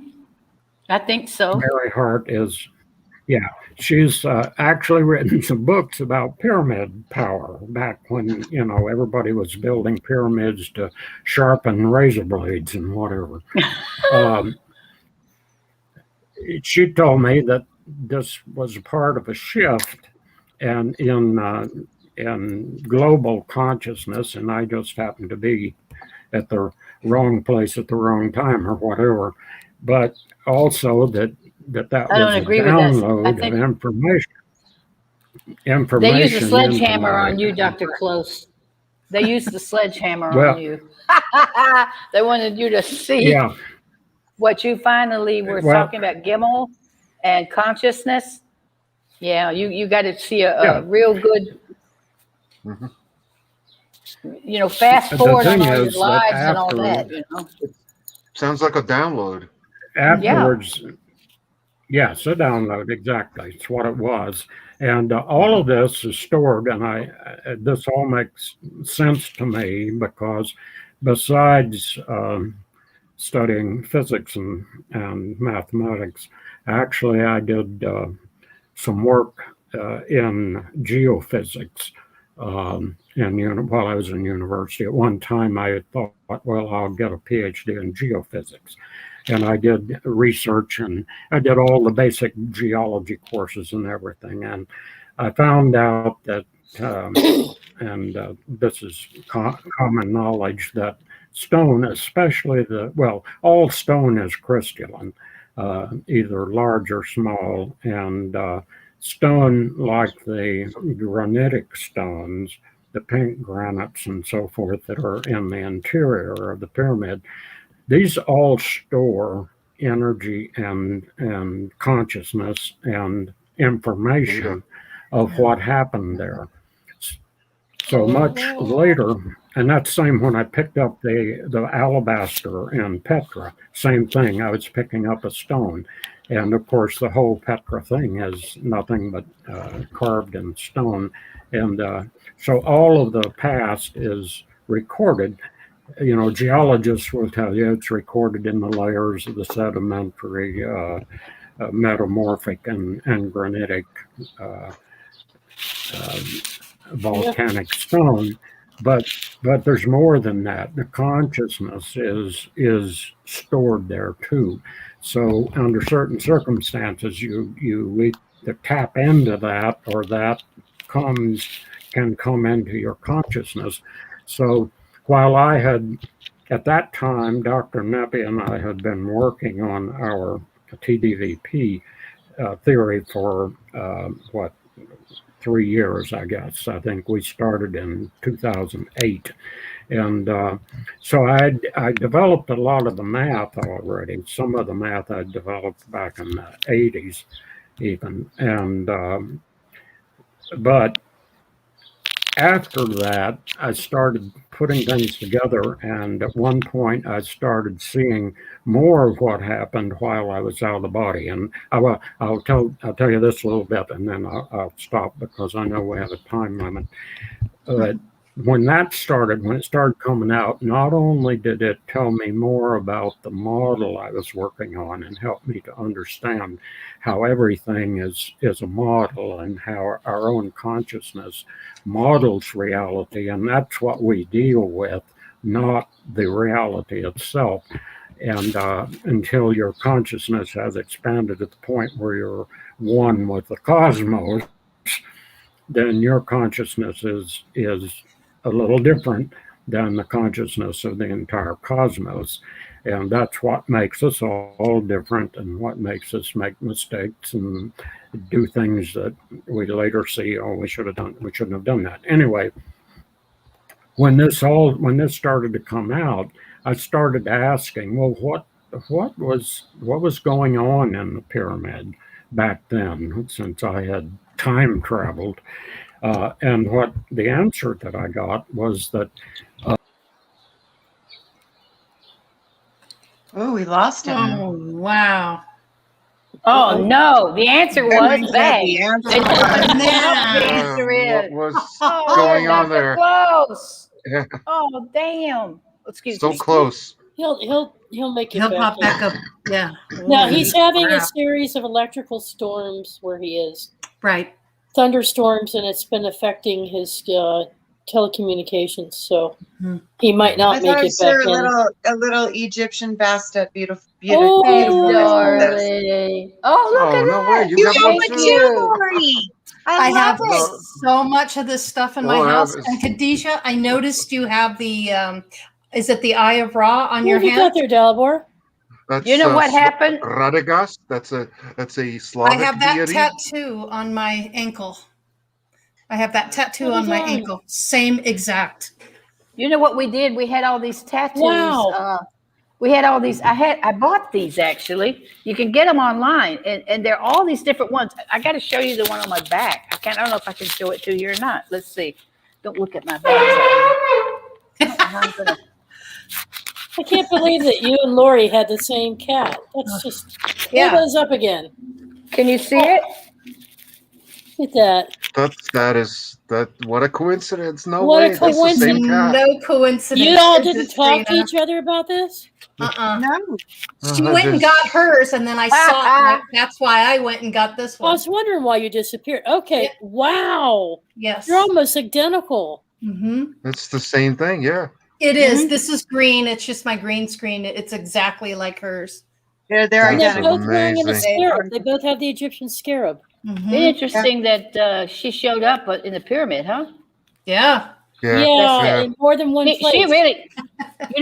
I think so. Mary Hart is, she's actually written some books about pyramid power back when, everybody was building pyramids to sharpen razor blades and whatever. She told me that this was part of a shift and in global consciousness, and I just happened to be at the wrong place at the wrong time or whatever. But also that was a download of information. They used a sledgehammer on you, Dr. Close. They used the sledgehammer on you. They wanted you to see what you finally were talking about, Gimel and consciousness. Yeah, you got to see a real good, fast forward on all your lives and all that. Sounds like a download. Afterwards, yes, a download, exactly. It's what it was. And all of this is stored, and this all makes sense to me because besides studying physics and mathematics, actually I did some work in geophysics while I was in university. At one time I had thought, well, I'll get a PhD in geophysics. And I did research and I did all the basic geology courses and everything. And I found out that, this is common knowledge, that stone, especially all stone is crystalline, either large or small. And stone like the granitic stones, the pink granites and so forth that are in the interior of the pyramid, these all store energy and consciousness and information of what happened there. So much later, and that's same when I picked up the alabaster in Petra, same thing, I was picking up a stone. And of course, the whole Petra thing is nothing but carved in stone. And so all of the past is recorded. geologists will tell you it's recorded in the layers of the sedimentary, metamorphic, and granitic volcanic stone. But there's more than that. The consciousness is stored there too. So under certain circumstances, you either tap into that, or that can come into your consciousness. So while I had, at that time, Dr. Neppy and I had been working on our TDVP theory for 3 years, I guess. I think we started in 2008. And so I developed a lot of the math already. Some of the math I developed back in the 80s even. And but after that, I started putting things together, and at one point I started seeing more of what happened while I was out of the body. And I'll tell you this a little bit, and then I'll stop because I know we have a time limit. But when it started coming out, not only did it tell me more about the model I was working on and help me to understand how everything is a model and how our own consciousness models reality, and that's what we deal with, not the reality itself. And until your consciousness has expanded at the point where you're one with the cosmos, then your consciousness is a little different than the consciousness of the entire cosmos. And that's what makes us all different, and what makes us make mistakes and do things that we later see, oh, we shouldn't have done that. Anyway, when this started to come out, I started asking, well, what was going on in the pyramid back then, since I had time traveled. And what the answer that I got was that. Oh, we lost him. Oh, wow. Oh no! The answer was bang. The answer. The answer is. What was going on there? Close. Yeah. Oh damn! Excuse me. So close. He'll make it. He'll pop back up. Yeah. Now he's having a series of electrical storms where he is. Right. Thunderstorms, and it's been affecting his telecommunications, so he might not make it back in. A little Egyptian Bastet, beautiful. Oh, darling. Oh, look at that. Way. You have one too. I have so much of this stuff in my house. And Khadija, I noticed you have the, is it the Eye of Ra on your hand? What have you got there, Dalibor? That's, you know what happened? Radagast. That's a Slavic I have that deity. tattoo on my ankle. I have that tattoo on my ankle. Same exact. You know what we did? We had all these tattoos. Wow. We had all these. I bought these actually. You can get them online, and they're all these different ones. I got to show you the one on my back. I don't know if I can show it to you or not. Let's see. Don't look at my back. I can't believe that you and Lori had the same cat. That's just pull those up again. Can you see it? Look at that. What a coincidence! No what way. A coincidence! That's the same cat. No coincidence. You all didn't talk to each other about this? No. She went and got hers, and then I saw it. That's why I went and got this one. I was wondering why you disappeared. Okay. Yeah. Wow. Yes. You're almost identical. Mm-hmm. It's the same thing. Yeah. It is. This is green. It's just my green screen. It's exactly like hers. They're identical. identical. They're both wearing a scarab. They both have the Egyptian scarab. Mm-hmm. Interesting that she showed up in the pyramid, huh? Yeah. Yeah, in more than one place. She really,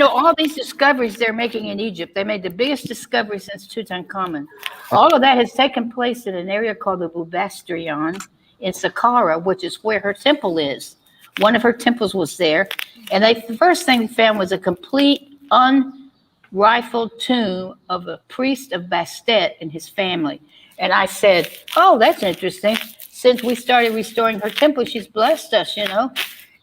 all these discoveries they're making in Egypt, they made the biggest discovery since Tutankhamun. All of that has taken place in an area called the Bubasterion in Saqqara, which is where her temple is. One of her temples was there. And the first thing they found was a complete unrifled tomb of a priest of Bastet and his family. And I said, oh, that's interesting. Since we started restoring her temple, she's blessed us,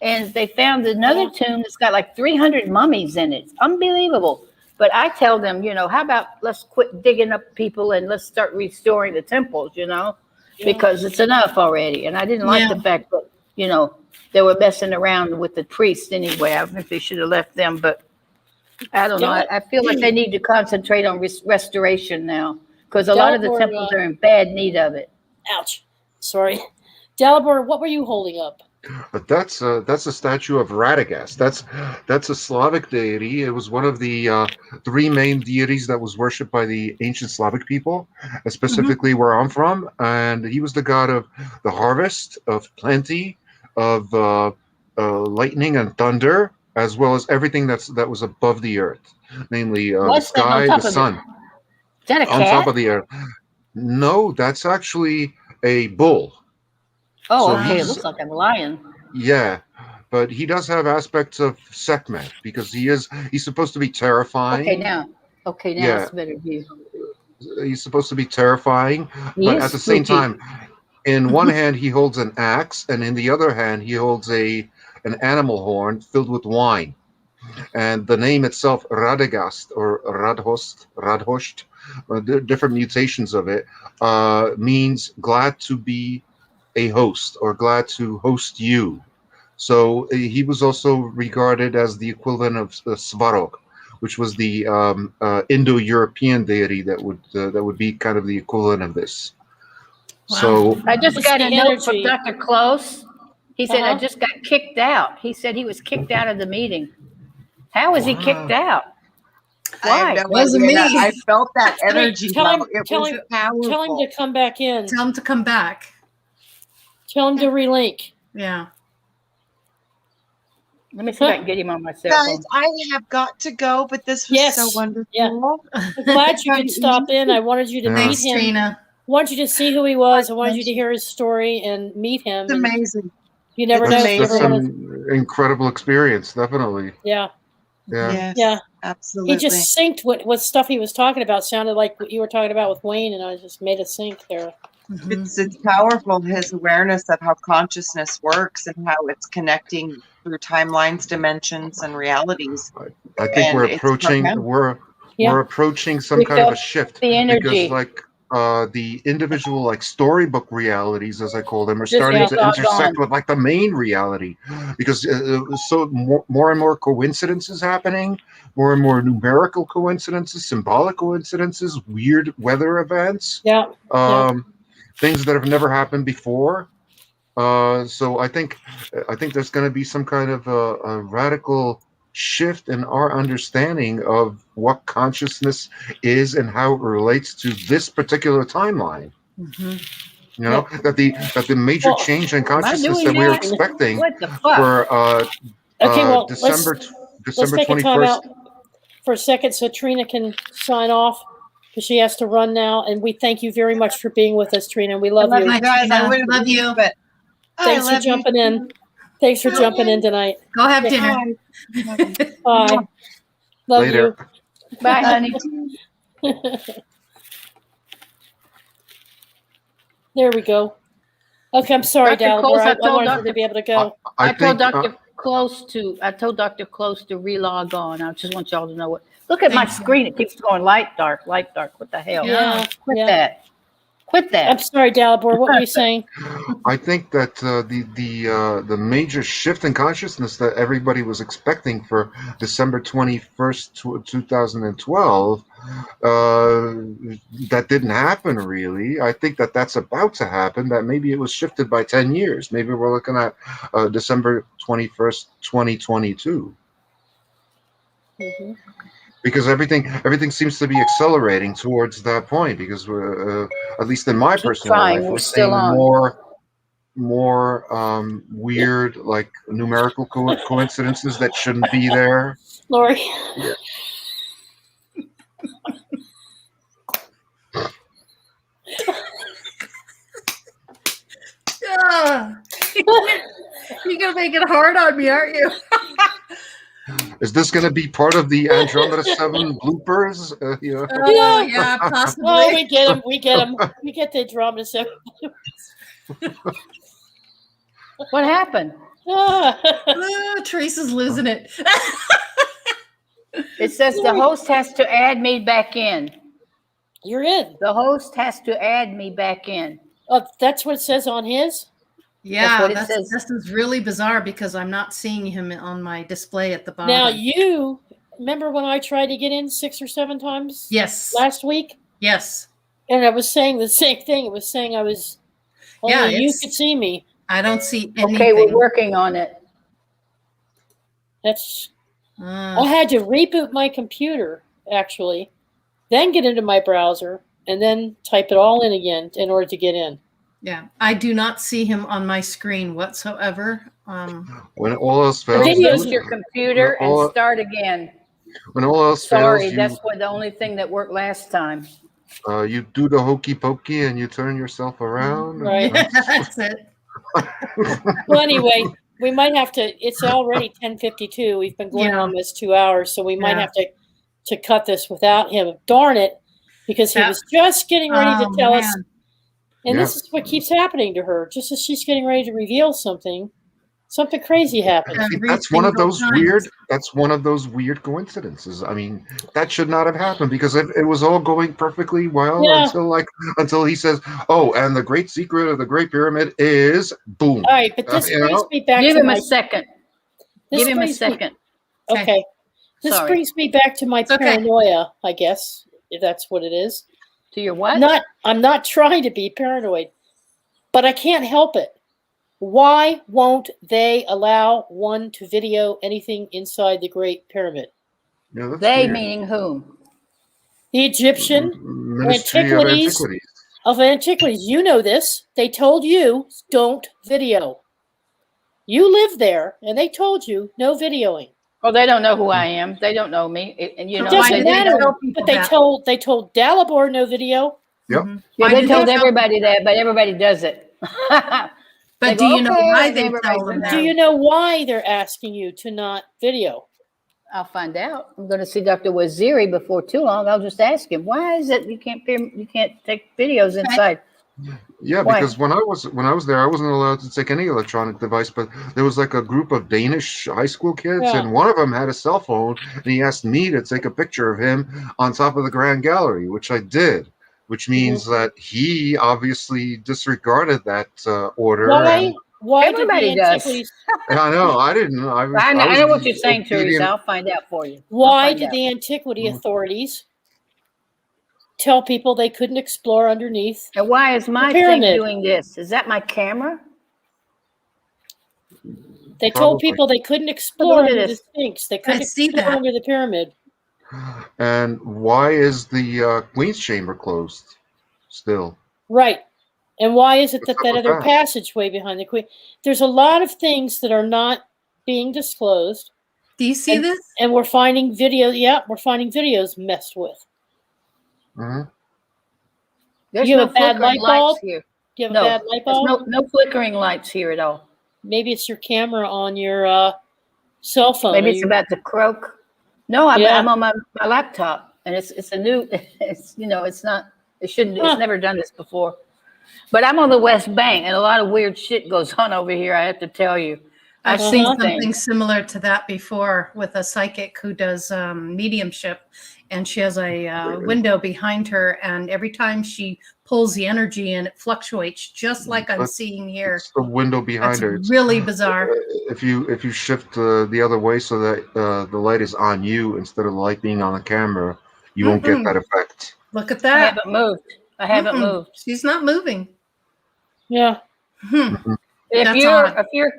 And they found another tomb that's got like 300 mummies in it. It's unbelievable. But I tell them, how about let's quit digging up people and let's start restoring the temples, because it's enough already. And I didn't like the fact that, they were messing around with the priests anyway. I think they should have left them. But I don't know. Del- I feel like they need to concentrate on restoration now because a lot of the Dalibor, temples are in bad need of it. ouch. Sorry. Dalibor, what were you holding up? But that's a statue of Radagast. That's a Slavic deity. It was one of the three main deities that was worshipped by the ancient Slavic people, specifically where I'm from. And he was the god of the harvest, of plenty, of lightning and thunder, as well as everything that was above the earth, namely the What's that on sky, top the of it? sun, Is that a on top cat? of the earth. No, that's actually a bull. Oh, So okay. It he's- looks like a lion. Yeah, but he does have aspects of Sekhmet because he's supposed to be terrifying. Okay, now Yeah. it's a better view. He's supposed to be terrifying, He but is at the same spooky. time, in one hand he holds an axe, and in the other hand he holds an animal horn filled with wine. And the name itself, Radagast or Radhost, different mutations of it, means glad to be a host or glad to host you. So he was also regarded as the equivalent of Svarog, which was the Indo-European deity that would be kind of the equivalent of this. Wow. So I just It's got the a note from energy. Dr. Close. He said, I Uh-huh. just got kicked out. He said he was kicked out of the meeting. How was he kicked out? I have Why? no Wasn't idea. me. I felt that energy. tell him- though. It tell was him- powerful. Tell him to come back in. Tell him to come back. Tell him to relink. Yeah. Let me see if I can get him on my cell Guys, phone. I have got to go, but this was Yes. so wonderful. Yeah. I'm glad you could stop in. I wanted you to Yeah. meet Thanks, him. Trina. Wanted you to see who he was. I wanted you to hear his story and meet him. It's And amazing. you never It's know. that's, If you that's ever want an incredible experience, definitely. to, yeah. Yeah. Yes, Yeah. absolutely. He just synced what stuff he was talking about. Sounded like what you were talking about with Wayne, and I just made a sync there. Mhm. It's powerful, his awareness of how consciousness works and how it's connecting through timelines, dimensions, and realities. I think And we're it's approaching profound. Yeah. some We kind of a felt shift the energy. because like the individual like storybook realities, as I call them, are Just starting got to doggone. intersect with like the main reality because so more and more coincidences happening, more and more numerical coincidences, symbolic coincidences, weird weather events, Yeah. things that have never happened before. So I think there's going to be some kind of a radical shift in our understanding of what consciousness is and how it relates to this particular timeline. Mhm. You know, that the major Well, change in Am I consciousness doing that we're that? expecting What the fuck? for Okay. Well, December let's take a time 21st. out for a second so Trina can sign off because she has to run now. And we thank you very much for being with us, Trina. We love I love you. you guys. I Trina. wouldn't Love leave, you. but I Thanks for love you jumping in. too. Thanks for jumping in tonight. Go have dinner. Bye. Bye. Love Later. Bye, honey. you. There we go. Okay, I'm sorry, Dr. Dalibor. Close, I I told wanted her Dr. to be able to go. I told think, Dr. Close to relog on. I just want y'all to know what. Look at my Thank you. screen. It keeps going light, dark, light, dark. What the hell? Yeah. Quit Yeah. that. Quit I'm that. sorry, Dalibor. What were you saying? I think that the major shift in consciousness that everybody was expecting for December 21st, 2012, that didn't happen really. I think that that's about to happen. That maybe it was shifted by 10 years. Maybe we're looking at December 21st, 2022. Mhm. Because everything seems to be accelerating towards that point. Because we're, at least in my Keep personal trying, life, we're we're still seeing on. more weird, like numerical coincidences that shouldn't be there. Lori. Yeah. Yeah. You're gonna make it hard on me, aren't you? Is this going to be part of the Andromeda 7 bloopers? Yeah. Oh, yeah, possibly. Oh, we get him. We get him. We get the drama. So. What happened? Oh, Teresa's losing it. It says the host has to add me back in. You're in. The host has to add me back in. That's what it says on his. Yeah, what it says. this is really bizarre because I'm not seeing him on my display at the bottom. Now you remember when I tried to get in 6 or 7 times Yes. last week? Yes. And I was saying the same thing. It was saying I was Yeah, only you it's- could see me. I don't see anything. Okay, we're working on it. That's Uh, I had to reboot my computer actually, then get into my browser and then type it all in again in order to get in. yeah, I do not see him on my screen whatsoever. When all else fails, videos- Reboot your computer and start again. when all else Sorry, fails, that's what the only thing that worked last time. you do the hokey pokey and you turn yourself around. Right. That's it. Well, anyway, we might have to. It's already 10:52. We've been going Yeah. almost 2 hours, so we might Yeah. have to cut this without him. Darn it, because he That- was just getting ready to Oh, tell us, man. and Yeah. this is what keeps happening to her. Just as she's getting ready to reveal something, something crazy happens. See, Every that's one of single those time. weird. That's one of those weird coincidences. I mean, that should not have happened because it was all going perfectly well Yeah. until he says, "Oh, and the great secret of the Great Pyramid is boom." All right, but this You brings know? me back Give to him my. a second. This Give him a brings me- second. Okay. This Sorry. brings me back to my It's okay. paranoia, I guess, if that's what it is. To your what? I'm not trying to be paranoid, but I can't help it. Why won't they allow one to video anything inside the Great Pyramid? Yeah, that's They weird. meaning whom? The Egyptian Ministry Antiquities. Of Antiquities, you know this. They told you don't video. You live there, and they told you no videoing. Oh, they don't know who I am. They don't know me. And you So know, It why they doesn't did they matter. tell people But they that? told Dalibor no video. Yep. Mhm. yeah, Why they do told tell- everybody that, but everybody does it. But They do go, you know "Okay," why and they everybody tell them does that? Do you know why they're asking you to not video? I'll find out. I'm going to see Dr. Waziri before too long. I'll just ask him, why is it you can't take videos inside? Yeah, Why? because when I was there, I wasn't allowed to take any electronic device. But there was like a group of Danish high school kids, Yeah. and one of them had a cell phone, and he asked me to take a picture of him on top of the Grand Gallery, which I did. Which means that he obviously disregarded that order. Why? Why did Everybody the does. Antiquities? And I know I didn't. I I know what you're saying, obedient. Teresa. I'll find out for you. Why I'll find did out. the antiquity authorities tell people they couldn't explore underneath? And why is my The thing pyramid. doing this? Is that my camera? They told Probably. people they couldn't explore Look at under the this. Sphinx. They couldn't see explore that. under the pyramid. And why is the Queen's Chamber closed still? Right. And why is it that What's up that with other that? passageway behind the Queen? There's a lot of things that are not being disclosed. Do you see this? And we're finding video. Yeah, we're finding videos messed with. Mhm. There's You no have a bad flickering light bulb? lights here. Do you have No, a bad light there's bulb? no flickering lights here at all. Maybe it's your camera on your cell phone. Maybe Are it's you- about to croak. No, I'm, Yeah. I'm on my laptop, and it's a new. It's it's not. It shouldn't. Huh. It's never done this before. But I'm on the West Bank, and a lot of weird shit goes on over here. I have to tell you. I've I've seen seen something things. similar to that before with a psychic who does mediumship, and she has a window behind her, and every time she pulls the energy in, it fluctuates, just like I'm But seeing here. It's the window behind That's her. It's, really bizarre. if you shift the other way so that the light is on you instead of the light being on the camera, you won't get Mm-mm. that effect. Look at I that. haven't moved. I haven't Mm-mm. moved. She's not moving. Yeah. Hmm. If That's you're odd. if you're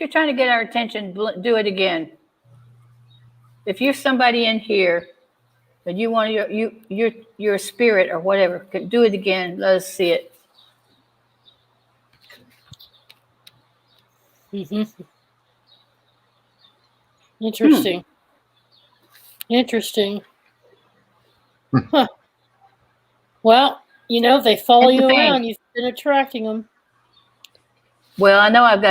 trying to get our attention, do it again. If you're somebody in here and you want your spirit or whatever, do it again. Let us see it. hmm Interesting. Interesting. Huh. Well, they follow It's a you thing. around. You've been attracting them. Well, I know I've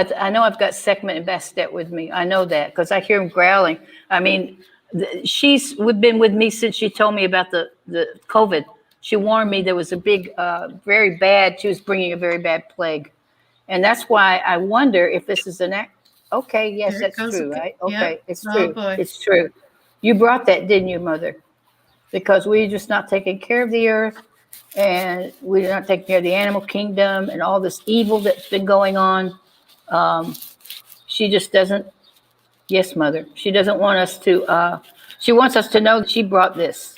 got Sekhmet and Bastet with me. I know that because I hear him growling. I mean, we've been with me since she told me about the COVID. She warned me there was a big, very bad. She was bringing a very bad plague, and that's why I wonder if this is an act. Okay, yes, Here it that's goes true, again. right? Yeah. Okay, it's Oh, true. boy. It's true. You brought that, didn't you, Mother? Because we're just not taking care of the earth, and we're not taking care of the animal kingdom and all this evil that's been going on. She just doesn't Yes, Mother. She doesn't want us to. She wants us to know that she brought this.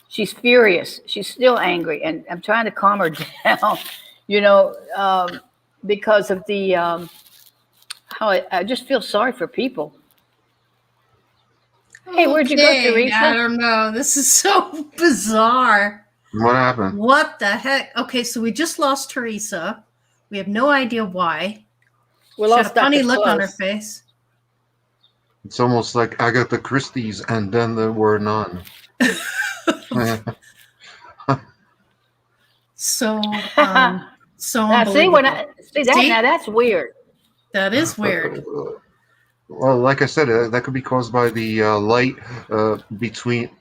She's furious. She's still angry, and I'm trying to calm her down. You know, because of the how I just feel sorry for people. Hey, where'd you go, Okay, Teresa? I don't know. This is so bizarre. What happened? What the heck? Okay, so we just lost Teresa. We have no idea why. We She had a lost Dr. funny look on her Close. face. It's almost like Agatha Christie's, and then there were none. So, so Now, see when I unbelievable. see that. See? Now that's weird. That is weird. Well, like I said, that could be caused by the light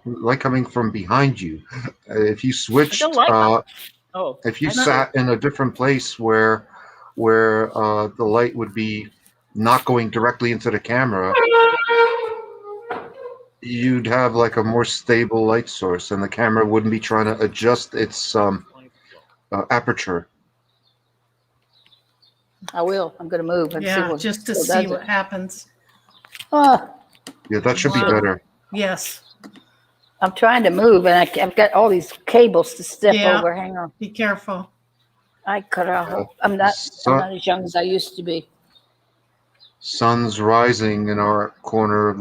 light coming from behind you. If you switched, Oh, if you I know. sat in a different place where the light would be not going directly into the camera, you'd have like a more stable light source, and the camera wouldn't be trying to adjust its aperture. I will. I'm going to move and see Yeah, what just to what see does what it. happens. Oh, Yeah, that should be Wow. better. Yes, I'm trying to move, and I've got all these cables to step Yeah. over. Hang on. be careful. I carajo. I'm not as young as I used to be. Sun's rising in our corner of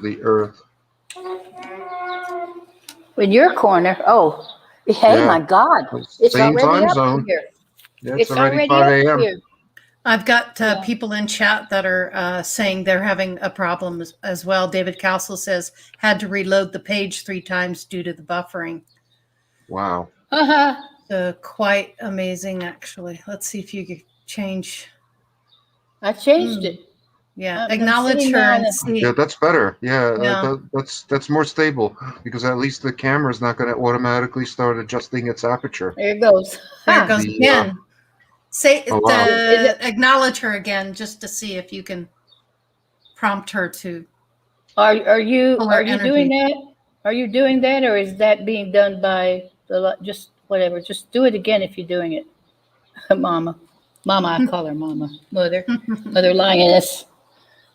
the earth. In your corner. Oh, hey, Yeah. my God. It's Same already time up zone. here. Yeah, It's already 5 up a.m. here. I've got Yeah. people in chat that are saying they're having a problem as well. David Castle says had to reload the page 3 times due to the buffering. Wow. Quite amazing, actually. Let's see if you could change. I changed it. Yeah, I'm acknowledge sitting her down and and- see. Yeah, that's better. Yeah, Yeah. that's more stable, because at least the camera's not going to automatically start adjusting its aperture. There it goes. There it goes The, again. Say oh, wow. Is it- acknowledge her again, just to see if you can prompt her to. Are you Polar doing that? Are you doing that, or is that being done by just whatever? Just do it again if you're doing it, Mama. I call her Mama, Mother Lioness.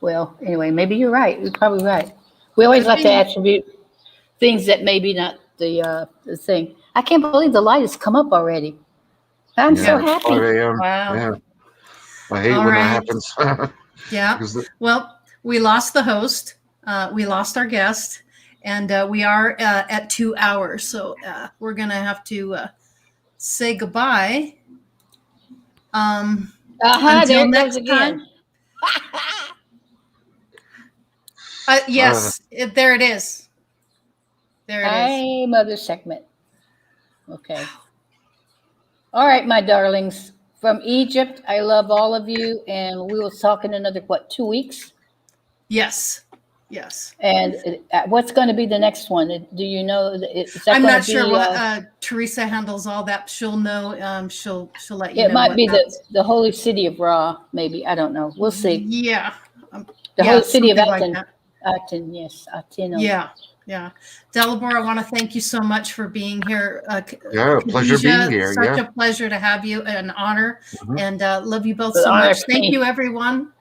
Well, anyway, maybe you're right. You're probably right. We always like to attribute things that maybe not the thing. I can't believe the light has come up already. I'm so it's happy. 5 a.m. Wow. Yeah. I hate All when right. that happens. Yeah. Because Well, we lost the host. We lost our guest, and we are at 2 hours. So we're going to have to say goodbye. Until There it next goes again. time. Yes, there it is. There it is. Hi, Mother segment. Okay. All right, my darlings. From Egypt, I love all of you, and we will talk in another, 2 weeks? Yes. Yes. And what's going to be the next one? Do you know? Is that I'm gonna not sure be, what Teresa handles all that. She'll know. She'll let you know. it might what be that's- the holy city of Ra, maybe. I don't know. We'll see. Yeah. The yeah, holy city of something like Aten. that. Aten, yes. Aten. Yeah. Yeah. Delabor, I want to thank you so much for being here. yeah, pleasure Khadija, being here. Such Yeah. a pleasure to have you, an honor, Mhm. and love you both The so honor much. is Thank me. you, everyone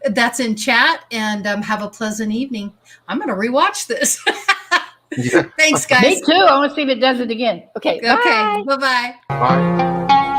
that's in chat, and have a pleasant evening. I'm going to rewatch this. Yeah. Thanks, Me guys. too. I want to see if it does it again. Okay. Okay. Bye-bye. Bye.